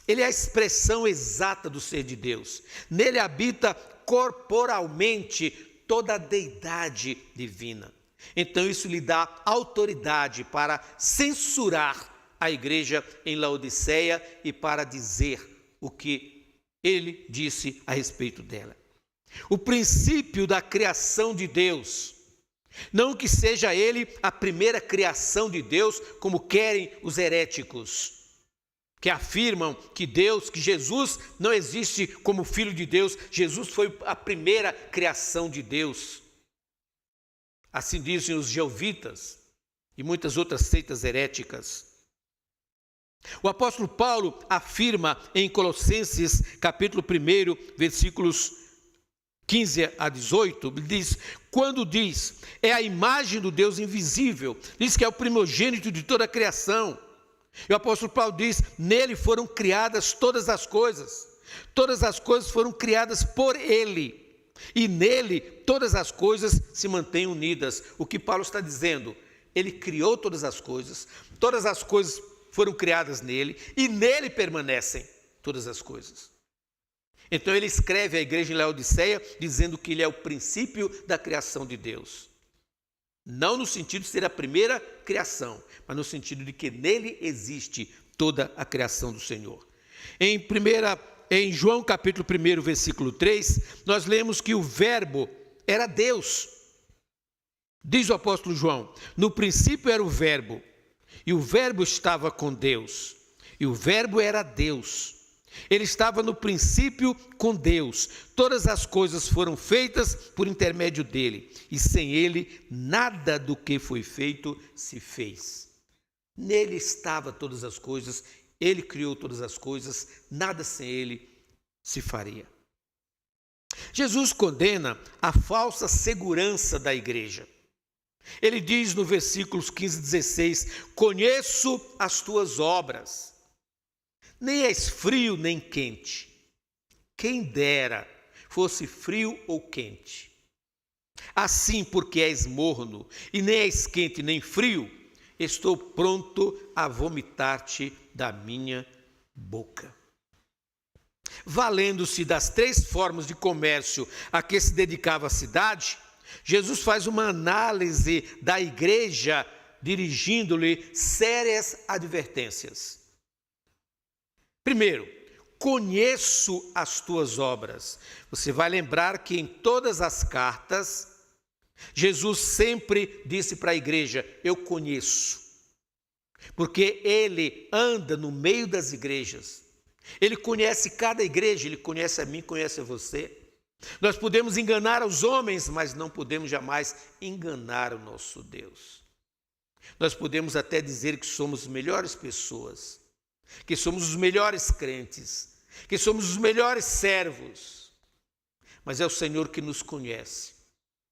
A: Ele é a expressão exata do ser de Deus. Nele habita corporalmente toda a deidade divina. Então isso lhe dá autoridade para censurar a igreja em Laodiceia e para dizer o que ele disse a respeito dela. O princípio da criação de Deus, não que seja ele a primeira criação de Deus, como querem os heréticos, que afirmam que Jesus não existe como filho de Deus, Jesus foi a primeira criação de Deus. Assim dizem os jeovitas e muitas outras seitas heréticas. O apóstolo Paulo afirma em Colossenses capítulo 1, versículos 15 a 18, diz, quando diz, é a imagem do Deus invisível, diz que é o primogênito de toda a criação. E o apóstolo Paulo diz, nele foram criadas todas as coisas foram criadas por ele, e nele todas as coisas se mantêm unidas. O que Paulo está dizendo? Ele criou todas as coisas foram criadas nele, e nele permanecem todas as coisas. Então ele escreve à igreja em Laodiceia, dizendo que ele é o princípio da criação de Deus. Não no sentido de ser a primeira criação, mas no sentido de que nele existe toda a criação do Senhor. Em João capítulo 1, versículo 3, nós lemos que o verbo era Deus. Diz o apóstolo João, no princípio era o verbo, e o verbo estava com Deus, e o verbo era Deus. Ele estava no princípio com Deus. Todas as coisas foram feitas por intermédio dele, e sem ele nada do que foi feito se fez. Nele estava todas as coisas, ele criou todas as coisas, nada sem ele se faria. Jesus condena a falsa segurança da igreja. Ele diz no versículos 15 e 16, conheço as tuas obras, nem és frio nem quente. Quem dera fosse frio ou quente. Assim, porque és morno, e nem és quente nem frio, estou pronto a vomitar-te da minha boca. Valendo-se das 3 formas de comércio a que se dedicava a cidade, Jesus faz uma análise da igreja, dirigindo-lhe sérias advertências. Primeiro, conheço as tuas obras. Você vai lembrar que em todas as cartas, Jesus sempre disse para a igreja, eu conheço. Porque ele anda no meio das igrejas. Ele conhece cada igreja, ele conhece a mim, conhece a você. Nós podemos enganar os homens, mas não podemos jamais enganar o nosso Deus. Nós podemos até dizer que somos melhores pessoas, que somos os melhores crentes, que somos os melhores servos. Mas é o Senhor que nos conhece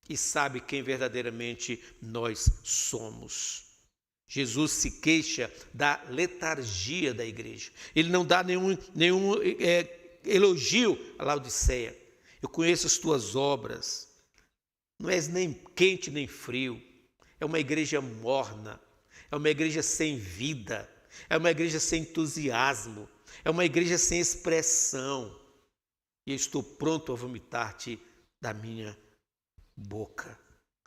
A: e sabe quem verdadeiramente nós somos. Jesus se queixa da letargia da igreja. Ele não dá nenhum elogio a Laodiceia. Eu conheço as tuas obras. Não és nem quente nem frio. É uma igreja morna. É uma igreja sem vida. É uma igreja sem entusiasmo. É uma igreja sem expressão. E eu estou pronto a vomitar-te da minha boca.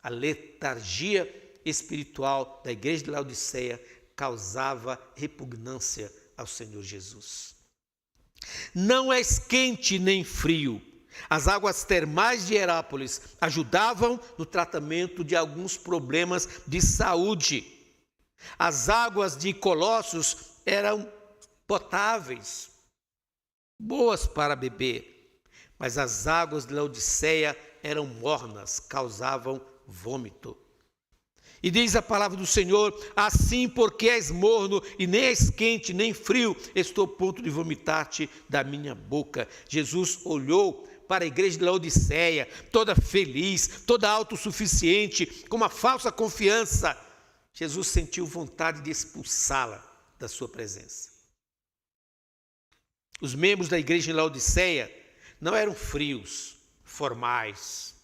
A: A letargia espiritual da igreja de Laodiceia causava repugnância ao Senhor Jesus. Não és quente nem frio. As águas termais de Herápolis ajudavam no tratamento de alguns problemas de saúde. As águas de Colossos eram potáveis, boas para beber, mas as águas de Laodiceia eram mornas, causavam vômito. E diz a palavra do Senhor: assim, porque és morno e nem és quente nem frio, estou a ponto de vomitar-te da minha boca. Jesus olhou para a igreja de Laodiceia, toda feliz, toda autossuficiente, com uma falsa confiança. Jesus sentiu vontade de expulsá-la da sua presença. Os membros da igreja em Laodiceia não eram frios, formais,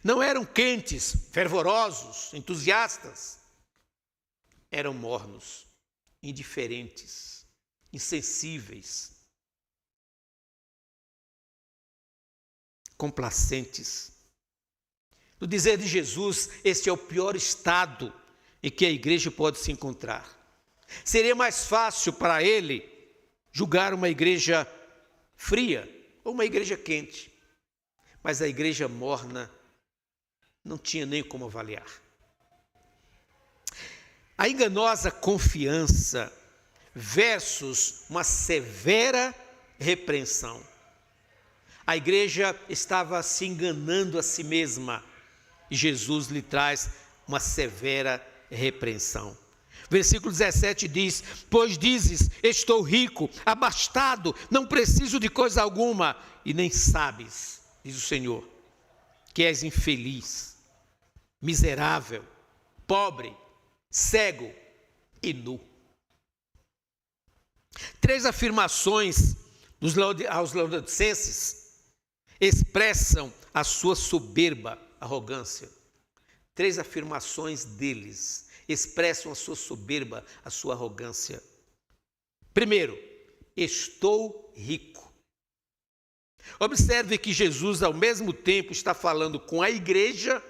A: não eram quentes, fervorosos, entusiastas. Eram mornos, indiferentes, insensíveis, complacentes. No dizer de Jesus, este é o pior estado em que a igreja pode se encontrar. Seria mais fácil para ele julgar uma igreja fria ou uma igreja quente, mas a igreja morna não tinha nem como avaliar. A enganosa confiança versus uma severa repreensão. A igreja estava se enganando a si mesma e Jesus lhe traz uma severa repreensão. Versículo 17 diz: pois dizes, estou rico, abastado, não preciso de coisa alguma, e nem sabes, diz o Senhor, que és infeliz, miserável, pobre, cego e nu. 3 afirmações aos laodicenses expressam a sua soberba arrogância. 3 afirmações deles expressam a sua soberba, a sua arrogância. Primeiro, estou rico. Observe que Jesus, ao mesmo tempo, está falando com a igreja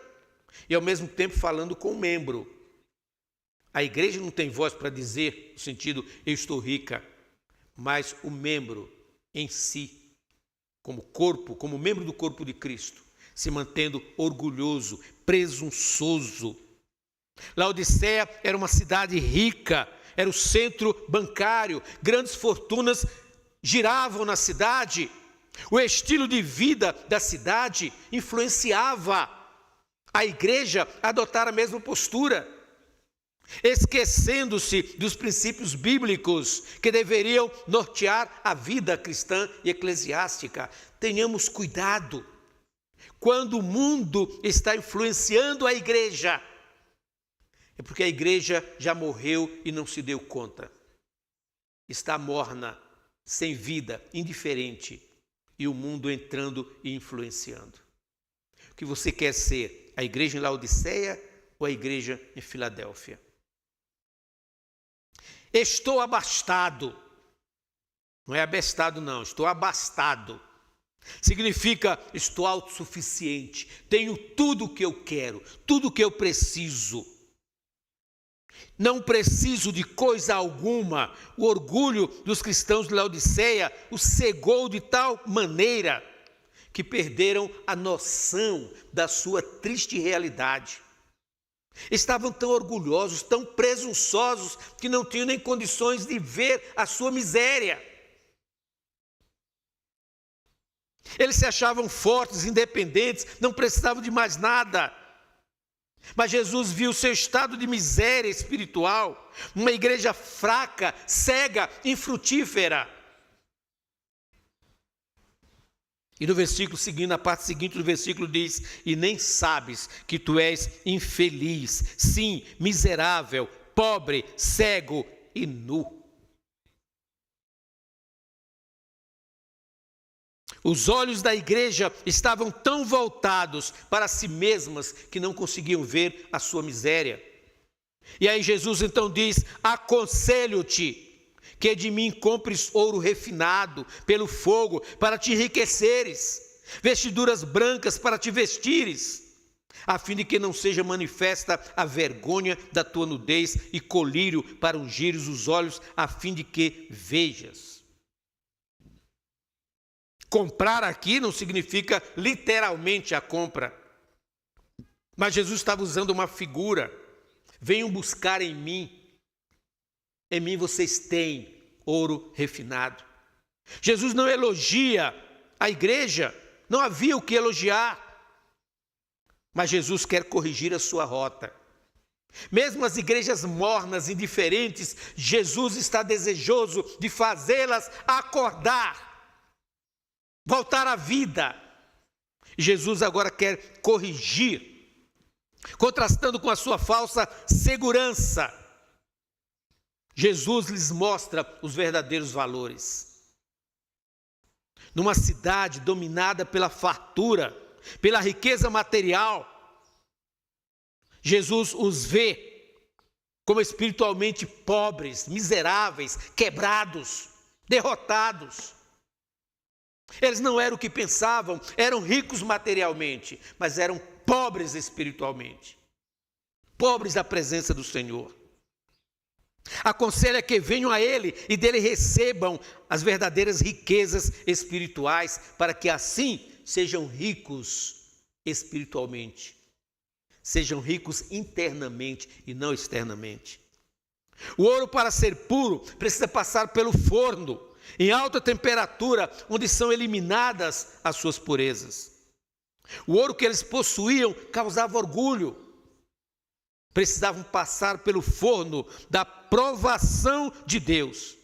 A: e, ao mesmo tempo, falando com o membro. A igreja não tem voz para dizer, no sentido, eu estou rica, mas o membro em si, como corpo, como membro do corpo de Cristo, se mantendo orgulhoso, presunçoso. Laodiceia era uma cidade rica, era o centro bancário, grandes fortunas giravam na cidade. O estilo de vida da cidade influenciava a igreja a adotar a mesma postura, esquecendo-se dos princípios bíblicos que deveriam nortear a vida cristã e eclesiástica. Tenhamos cuidado. Quando o mundo está influenciando a igreja, é porque a igreja já morreu e não se deu conta. Está morna, sem vida, indiferente, e o mundo entrando e influenciando. O que você quer ser? A igreja em Laodiceia ou a igreja em Filadélfia? Estou abastado. Não é abestado, não. Estou abastado. Significa estou autossuficiente. Tenho tudo o que eu quero, tudo o que eu preciso. Não preciso de coisa alguma. O orgulho dos cristãos de Laodiceia os cegou de tal maneira que perderam a noção da sua triste realidade. Estavam tão orgulhosos, tão presunçosos, que não tinham nem condições de ver a sua miséria. Eles se achavam fortes, independentes, não precisavam de mais nada. Mas Jesus viu seu estado de miséria espiritual, uma igreja fraca, cega, infrutífera. E no versículo seguinte, na parte seguinte do versículo diz: e nem sabes que tu és infeliz, sim, miserável, pobre, cego e nu. Os olhos da igreja estavam tão voltados para si mesmas que não conseguiam ver a sua miséria. E aí Jesus então diz: aconselho-te que de mim compres ouro refinado pelo fogo para te enriqueceres, vestiduras brancas para te vestires, a fim de que não seja manifesta a vergonha da tua nudez, e colírio para ungires os olhos, a fim de que vejas. Comprar aqui não significa literalmente a compra, mas Jesus estava usando uma figura. Venham buscar em mim vocês têm ouro refinado. Jesus não elogia a igreja, não havia o que elogiar, mas Jesus quer corrigir a sua rota. Mesmo as igrejas mornas, indiferentes, Jesus está desejoso de fazê-las acordar, voltar à vida. Jesus agora quer corrigir, contrastando com a sua falsa segurança. Jesus lhes mostra os verdadeiros valores. Numa cidade dominada pela fartura, pela riqueza material, Jesus os vê como espiritualmente pobres, miseráveis, quebrados, derrotados. Eles não eram o que pensavam, eram ricos materialmente, mas eram pobres espiritualmente, pobres da presença do Senhor. Aconselha que venham a Ele e dele recebam as verdadeiras riquezas espirituais, para que assim sejam ricos espiritualmente, sejam ricos internamente e não externamente. O ouro, para ser puro, precisa passar pelo forno, em alta temperatura, onde são eliminadas as suas purezas. O ouro que eles possuíam causava orgulho. Precisavam passar pelo forno da provação de Deus,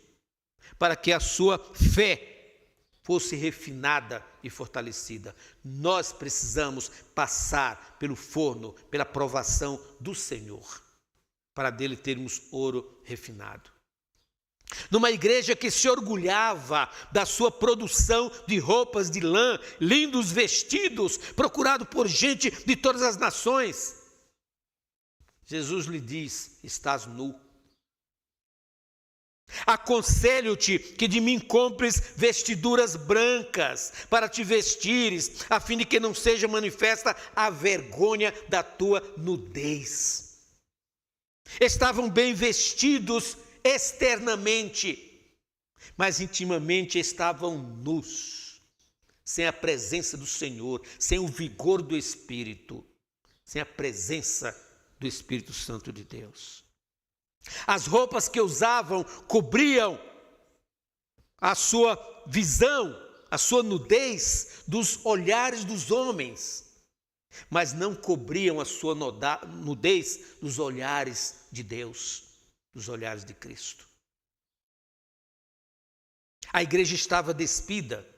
A: para que a sua fé fosse refinada e fortalecida. Nós precisamos passar pelo forno, pela provação do Senhor, para dele termos ouro refinado. Numa igreja que se orgulhava da sua produção de roupas de lã, lindos vestidos, procurado por gente de todas as nações, Jesus lhe diz: estás nu. Aconselho-te que de mim compres vestiduras brancas para te vestires, a fim de que não seja manifesta a vergonha da tua nudez. Estavam bem vestidos externamente, mas intimamente estavam nus, sem a presença do Senhor, sem o vigor do Espírito, sem a presença do Espírito Santo de Deus. As roupas que usavam cobriam a sua visão, a sua nudez dos olhares dos homens, mas não cobriam a sua nudez dos olhares de Deus, dos olhares de Cristo. A igreja estava despida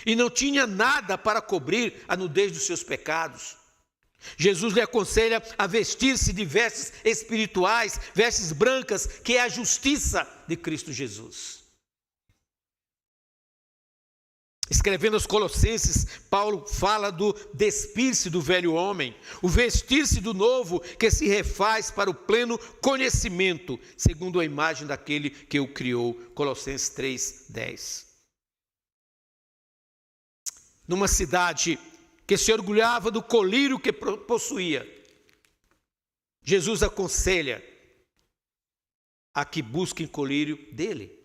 A: e não tinha nada para cobrir a nudez dos seus pecados. Jesus lhe aconselha a vestir-se de vestes espirituais, vestes brancas, que é a justiça de Cristo Jesus. Escrevendo aos Colossenses, Paulo fala do despir-se do velho homem, o vestir-se do novo, que se refaz para o pleno conhecimento, segundo a imagem daquele que o criou. Colossenses 3:10. Numa cidade que se orgulhava do colírio que possuía, Jesus aconselha a que busquem colírio dele.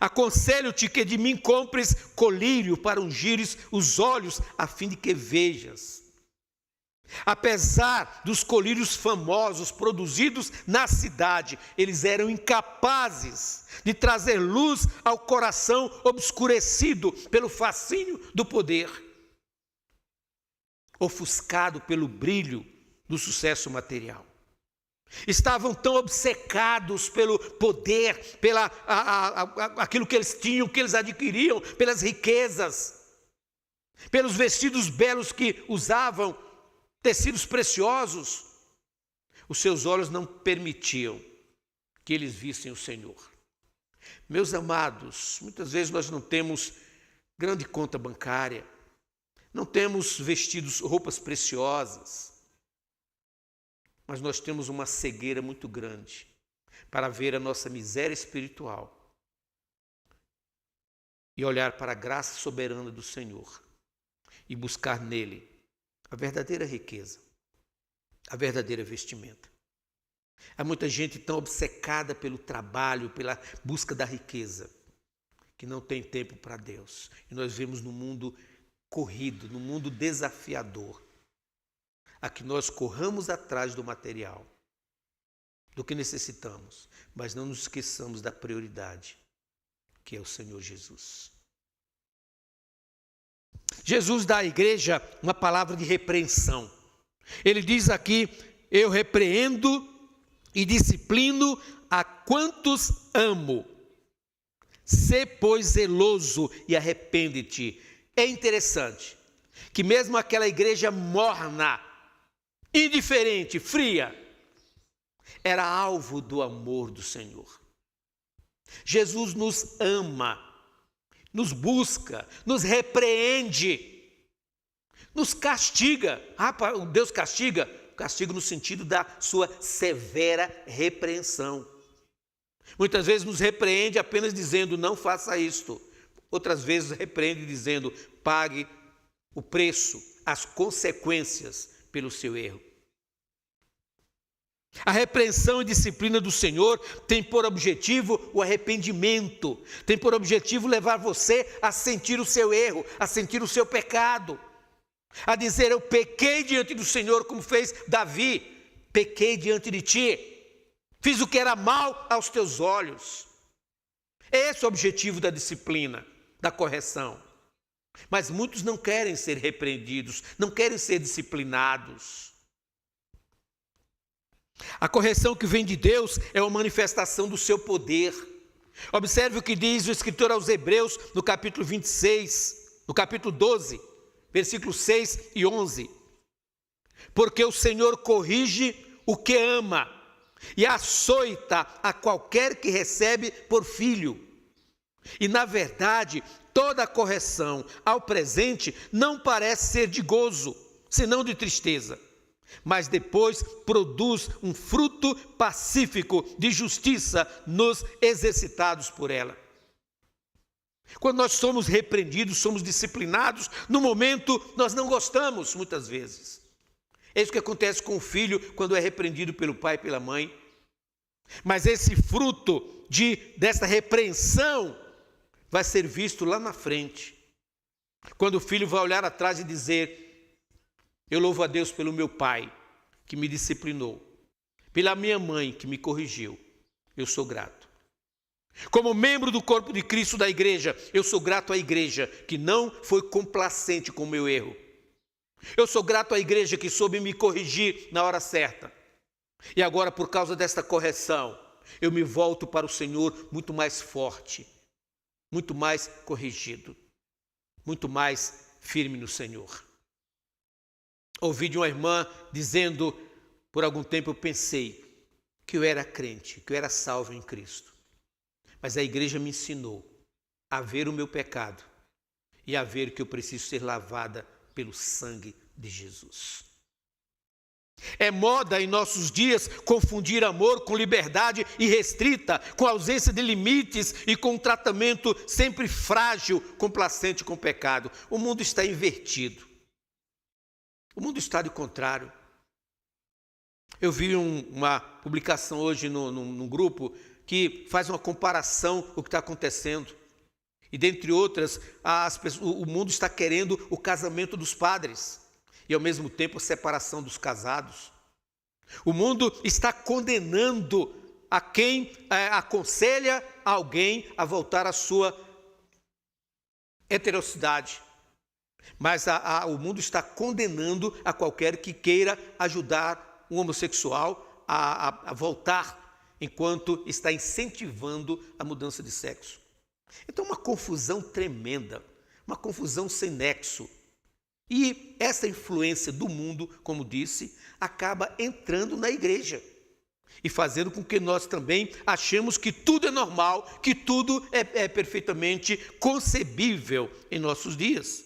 A: Aconselho-te que de mim compres colírio para ungires os olhos, a fim de que vejas. Apesar dos colírios famosos produzidos na cidade, eles eram incapazes de trazer luz ao coração obscurecido pelo fascínio do poder, ofuscado pelo brilho do sucesso material. Estavam tão obcecados pelo poder, aquilo que eles tinham, que eles adquiriam, pelas riquezas, pelos vestidos belos que usavam, tecidos preciosos. Os seus olhos não permitiam que eles vissem o Senhor. Meus amados, muitas vezes nós não temos grande conta bancária, não temos vestidos, roupas preciosas, mas nós temos uma cegueira muito grande para ver a nossa miséria espiritual e olhar para a graça soberana do Senhor e buscar nele a verdadeira riqueza, a verdadeira vestimenta. Há muita gente tão obcecada pelo trabalho, pela busca da riqueza, que não tem tempo para Deus. E nós vemos no mundo corrido, no mundo desafiador, a que nós corramos atrás do material, do que necessitamos, mas não nos esqueçamos da prioridade, que é o Senhor Jesus. Jesus dá à igreja uma palavra de repreensão. Ele diz aqui: eu repreendo e disciplino a quantos amo. Sê, pois, zeloso e arrepende-te. É interessante que mesmo aquela igreja morna, indiferente, fria, era alvo do amor do Senhor. Jesus nos ama, nos busca, nos repreende, nos castiga. Deus castiga no sentido da sua severa repreensão. Muitas vezes nos repreende apenas dizendo: não faça isto. Outras vezes repreende dizendo: pague o preço, as consequências pelo seu erro. A repreensão e disciplina do Senhor tem por objetivo o arrependimento, tem por objetivo levar você a sentir o seu erro, a sentir o seu pecado, a dizer: eu pequei diante do Senhor, como fez Davi, pequei diante de ti, fiz o que era mal aos teus olhos. Esse é o objetivo da disciplina, da correção. Mas muitos não querem ser repreendidos, não querem ser disciplinados. A correção que vem de Deus é uma manifestação do seu poder. Observe o que diz o escritor aos Hebreus no capítulo 26, no capítulo 12, versículos 6 e 11. Porque o Senhor corrige o que ama e açoita a qualquer que recebe por filho. E, na verdade, toda correção ao presente não parece ser de gozo, senão de tristeza, mas depois produz um fruto pacífico de justiça nos exercitados por ela. Quando nós somos repreendidos, somos disciplinados, no momento nós não gostamos, muitas vezes. É isso que acontece com o filho quando é repreendido pelo pai e pela mãe. Mas esse fruto dessa repreensão vai ser visto lá na frente, quando o filho vai olhar atrás e dizer: eu louvo a Deus pelo meu pai, que me disciplinou, pela minha mãe, que me corrigiu, eu sou grato. Como membro do corpo de Cristo da igreja, eu sou grato à igreja que não foi complacente com o meu erro. Eu sou grato à igreja que soube me corrigir na hora certa. E agora, por causa desta correção, eu me volto para o Senhor muito mais forte, muito mais corrigido, muito mais firme no Senhor. Ouvi de uma irmã dizendo: por algum tempo eu pensei que eu era crente, que eu era salvo em Cristo. Mas a igreja me ensinou a ver o meu pecado e a ver que eu preciso ser lavada pelo sangue de Jesus. É moda em nossos dias confundir amor com liberdade irrestrita, com ausência de limites e com um tratamento sempre frágil, complacente com o pecado. O mundo está invertido. O mundo está de contrário. Eu vi uma publicação hoje num grupo que faz uma comparação do que está acontecendo. E dentre outras, o mundo está querendo o casamento dos padres e ao mesmo tempo a separação dos casados. O mundo está condenando a quem aconselha alguém a voltar à sua heterocidade. Mas o mundo está condenando a qualquer que queira ajudar um homossexual a voltar, enquanto está incentivando a mudança de sexo. Então, uma confusão tremenda, uma confusão sem nexo. E essa influência do mundo, como disse, acaba entrando na igreja e fazendo com que nós também achemos que tudo é normal, que tudo é perfeitamente concebível em nossos dias.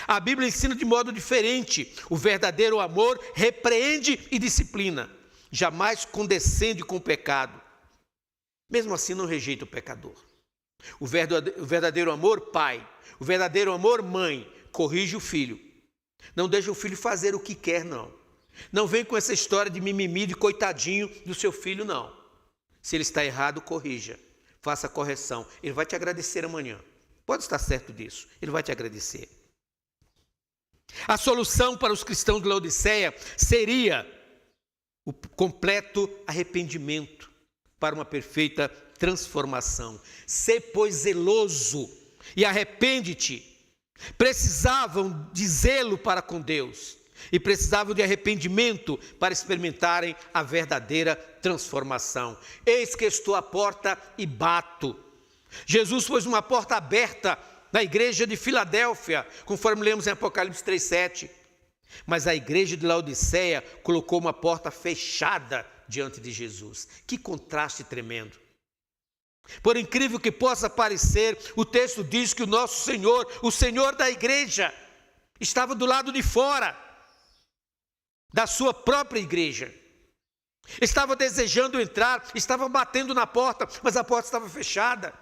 A: A Bíblia ensina de modo diferente. O verdadeiro amor repreende e disciplina, jamais condescende com o pecado. Mesmo assim, não rejeita o pecador. O verdadeiro amor, pai, o verdadeiro amor, mãe, corrige o filho. Não deixa o filho fazer o que quer, não. Não vem com essa história de mimimi, de coitadinho do seu filho, não. Se ele está errado, corrija. Faça a correção. Ele vai te agradecer amanhã. Pode estar certo disso. Ele vai te agradecer. A solução para os cristãos de Laodiceia seria o completo arrependimento para uma perfeita transformação. Sê, pois, zeloso e arrepende-te. Precisavam de zelo para com Deus e precisavam de arrependimento para experimentarem a verdadeira transformação. Eis que estou à porta e bato. Jesus pôs uma porta aberta na igreja de Filadélfia, conforme lemos em Apocalipse 3:7. Mas a igreja de Laodiceia colocou uma porta fechada diante de Jesus. Que contraste tremendo! Por incrível que possa parecer, o texto diz que o nosso Senhor, o Senhor da igreja, estava do lado de fora da sua própria igreja. Estava desejando entrar, estava batendo na porta, mas a porta estava fechada.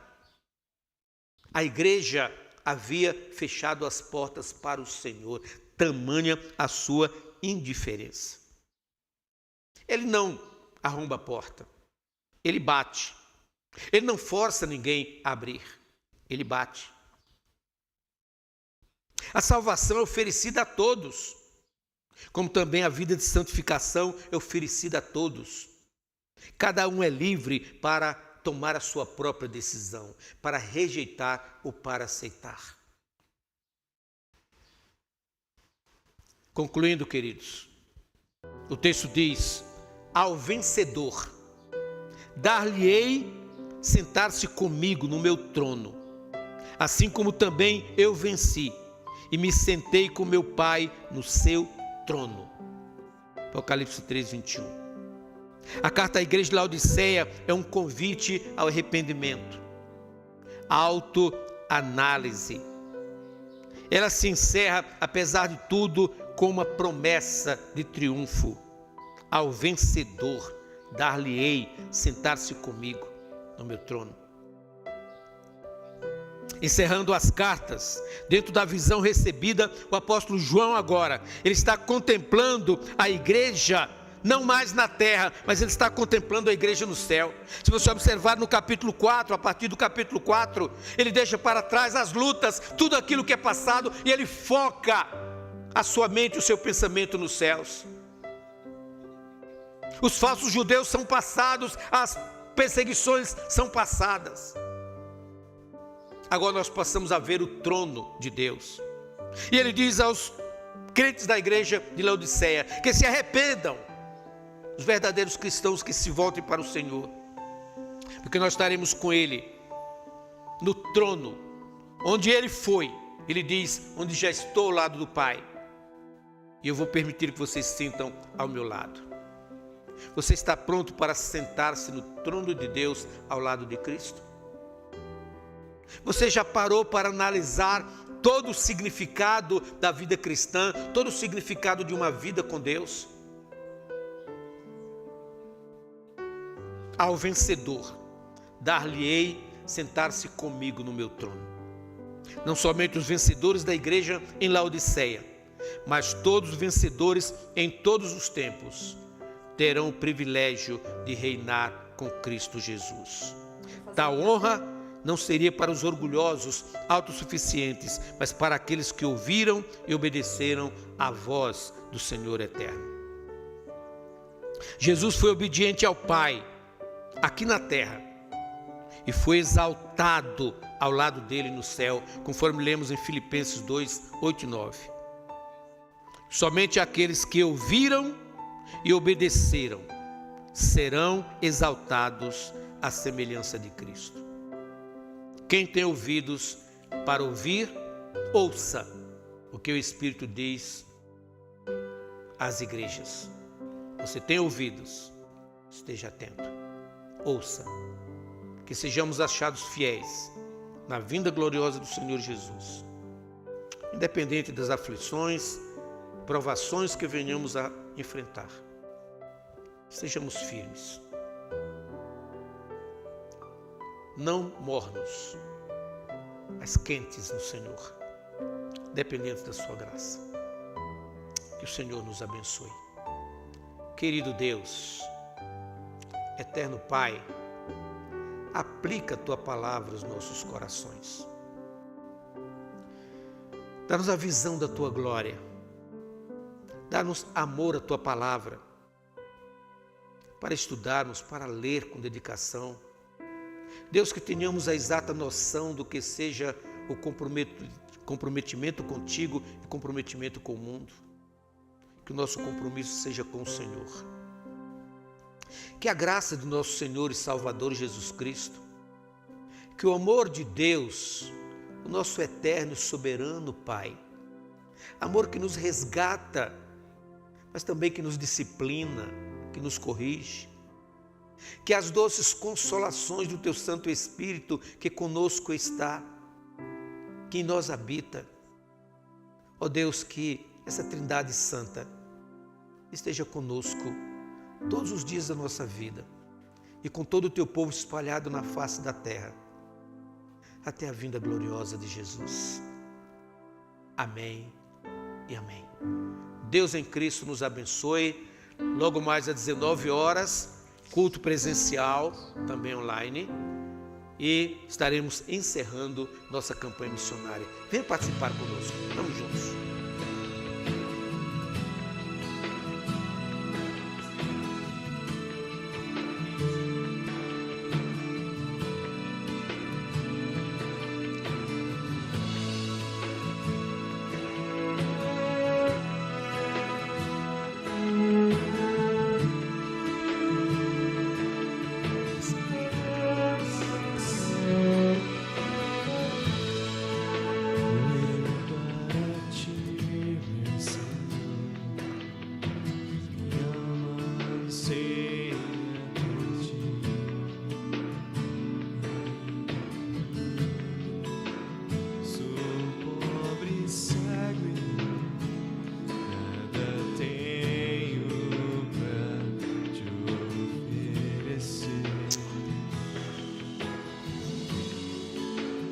A: A igreja havia fechado as portas para o Senhor, tamanha a sua indiferença. Ele não arromba a porta, ele bate. Ele não força ninguém a abrir, ele bate. A salvação é oferecida a todos, como também a vida de santificação é oferecida a todos. Cada um é livre para tomar a sua própria decisão, para rejeitar ou para aceitar. Concluindo, queridos, o texto diz: ao vencedor dar-lhe-ei sentar-se comigo no meu trono, assim como também eu venci e me sentei com meu Pai no seu trono. Apocalipse 3:21. A carta à igreja de Laodiceia é um convite ao arrependimento, autoanálise. Ela se encerra, apesar de tudo, com uma promessa de triunfo. Ao vencedor dar-lhe-ei sentar-se comigo no meu trono. Encerrando as cartas, dentro da visão recebida, o apóstolo João agora, ele está contemplando a igreja, não mais na terra, mas ele está contemplando a igreja no céu. Se você observar no capítulo 4, a partir do capítulo 4, ele deixa para trás as lutas, tudo aquilo que é passado, e ele foca a sua mente, o seu pensamento nos céus. Os falsos judeus são passados, as perseguições são passadas. Agora nós passamos a ver o trono de Deus. E ele diz aos crentes da igreja de Laodiceia que se arrependam, os verdadeiros cristãos que se voltem para o Senhor, porque nós estaremos com Ele no trono, onde Ele foi. Ele diz: onde já estou ao lado do Pai, e eu vou permitir que vocês sentam ao meu lado. Você está pronto para sentar-se no trono de Deus ao lado de Cristo? Você já parou para analisar todo o significado da vida cristã, todo o significado de uma vida com Deus? Ao vencedor dar-lhe-ei sentar-se comigo no meu trono. Não somente os vencedores da igreja em Laodiceia, mas todos os vencedores em todos os tempos terão o privilégio de reinar com Cristo Jesus. Tal honra não seria para os orgulhosos, autossuficientes, mas para aqueles que ouviram e obedeceram à voz do Senhor eterno. Jesus foi obediente ao Pai aqui na terra e foi exaltado ao lado dele no céu, conforme lemos em Filipenses 2, 8 e 9. Somente aqueles que ouviram e obedeceram serão exaltados à semelhança de Cristo. Quem tem ouvidos para ouvir, ouça o que o Espírito diz às igrejas. Você tem ouvidos, esteja atento, ouça, que sejamos achados fiéis na vinda gloriosa do Senhor Jesus, independente das aflições, provações que venhamos a enfrentar. Sejamos firmes, não mornos, mas quentes no Senhor, dependentes da sua graça. Que o Senhor nos abençoe. Querido Deus, eterno Pai, aplica a Tua palavra aos nossos corações. Dá-nos a visão da Tua glória. Dá-nos amor à Tua palavra, para estudarmos, para ler com dedicação. Deus, que tenhamos a exata noção do que seja o comprometimento contigo e comprometimento com o mundo. Que o nosso compromisso seja com o Senhor. Que a graça do nosso Senhor e Salvador Jesus Cristo, que o amor de Deus, o nosso eterno e soberano Pai, amor que nos resgata, mas também que nos disciplina, que nos corrige, que as doces consolações do Teu Santo Espírito que conosco está, que em nós habita, ó Deus, que essa Trindade Santa esteja conosco todos os dias da nossa vida e com todo o Teu povo espalhado na face da terra, até a vinda gloriosa de Jesus. Amém e amém. Deus em Cristo nos abençoe. Logo mais às 19 horas, culto presencial, também online, e estaremos encerrando nossa campanha missionária. Venha participar conosco. Vamos juntos.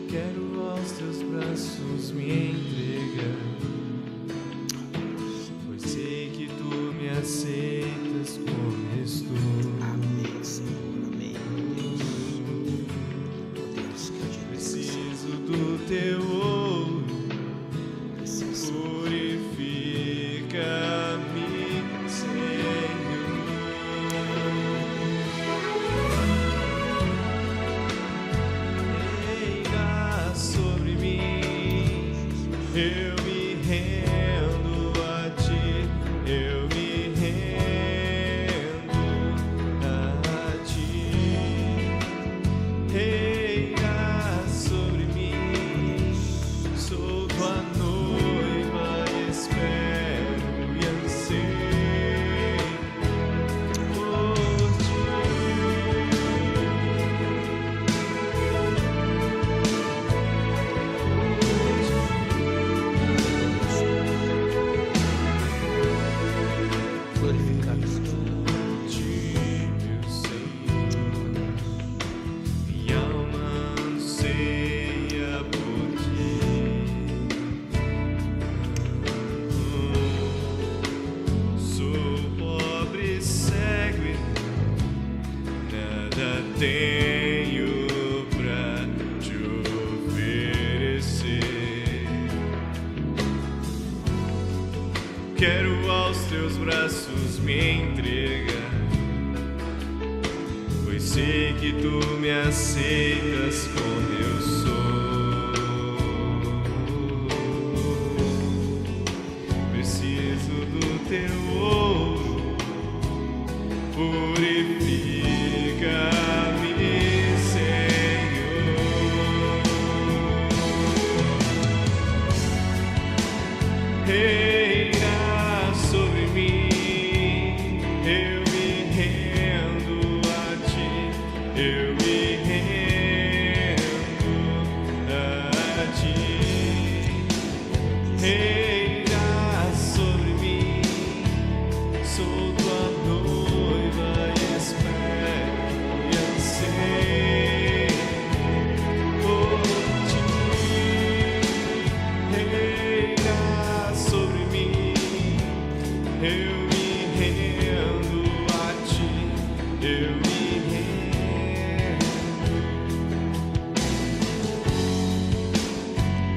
C: Quero aos teus braços me entregar, pois sei que tu me aceitas como estou.
A: Amém, Senhor, amém. Deus, que eu te
C: Preciso do teu ouro, purifica-me, Senhor. Eu me rendo a ti, eu me rendo a ti. Reina sobre mim, sou tua noiva, espero e anseio por ti.
A: glorificado seja.
C: Minha alma anseia por ti. Sou pobre, cego e nada tenho pra te oferecer. Quero aos teus braços me entregar, pois sei que tu me aceitas como eu sou. teu ouro, purifica-me, Senhor. Reina sobre mim, eu me rendo a ti, eu me rendo a ti. Reina sobre mim, sou tua noiva e espero e anseio por ti. Reina sobre mim, eu me rendo a ti, eu me rendo.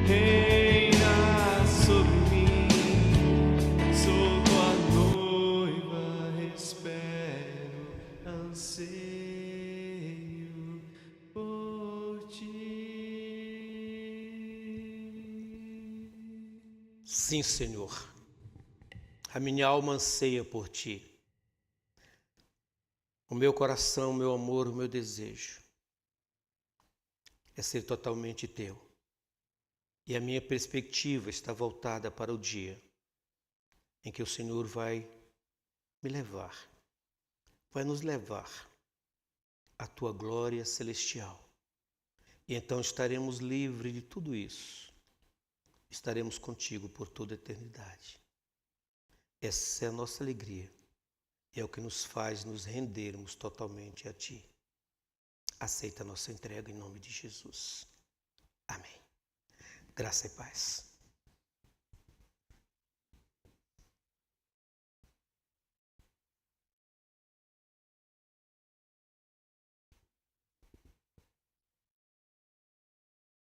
C: Reina sobre mim, sou tua noiva, espero, anseio por ti.
A: Sim, Senhor, a minha alma anseia por Ti. O meu coração, o meu amor, o meu desejo é ser totalmente Teu. E a minha perspectiva está voltada para o dia em que o Senhor vai me levar, vai nos levar à Tua glória celestial. E então estaremos livres de tudo isso. Estaremos contigo por toda a eternidade. Essa é a nossa alegria. E é o que nos faz nos rendermos totalmente a Ti. Aceita a nossa entrega em nome de Jesus. Amém. Graça e paz.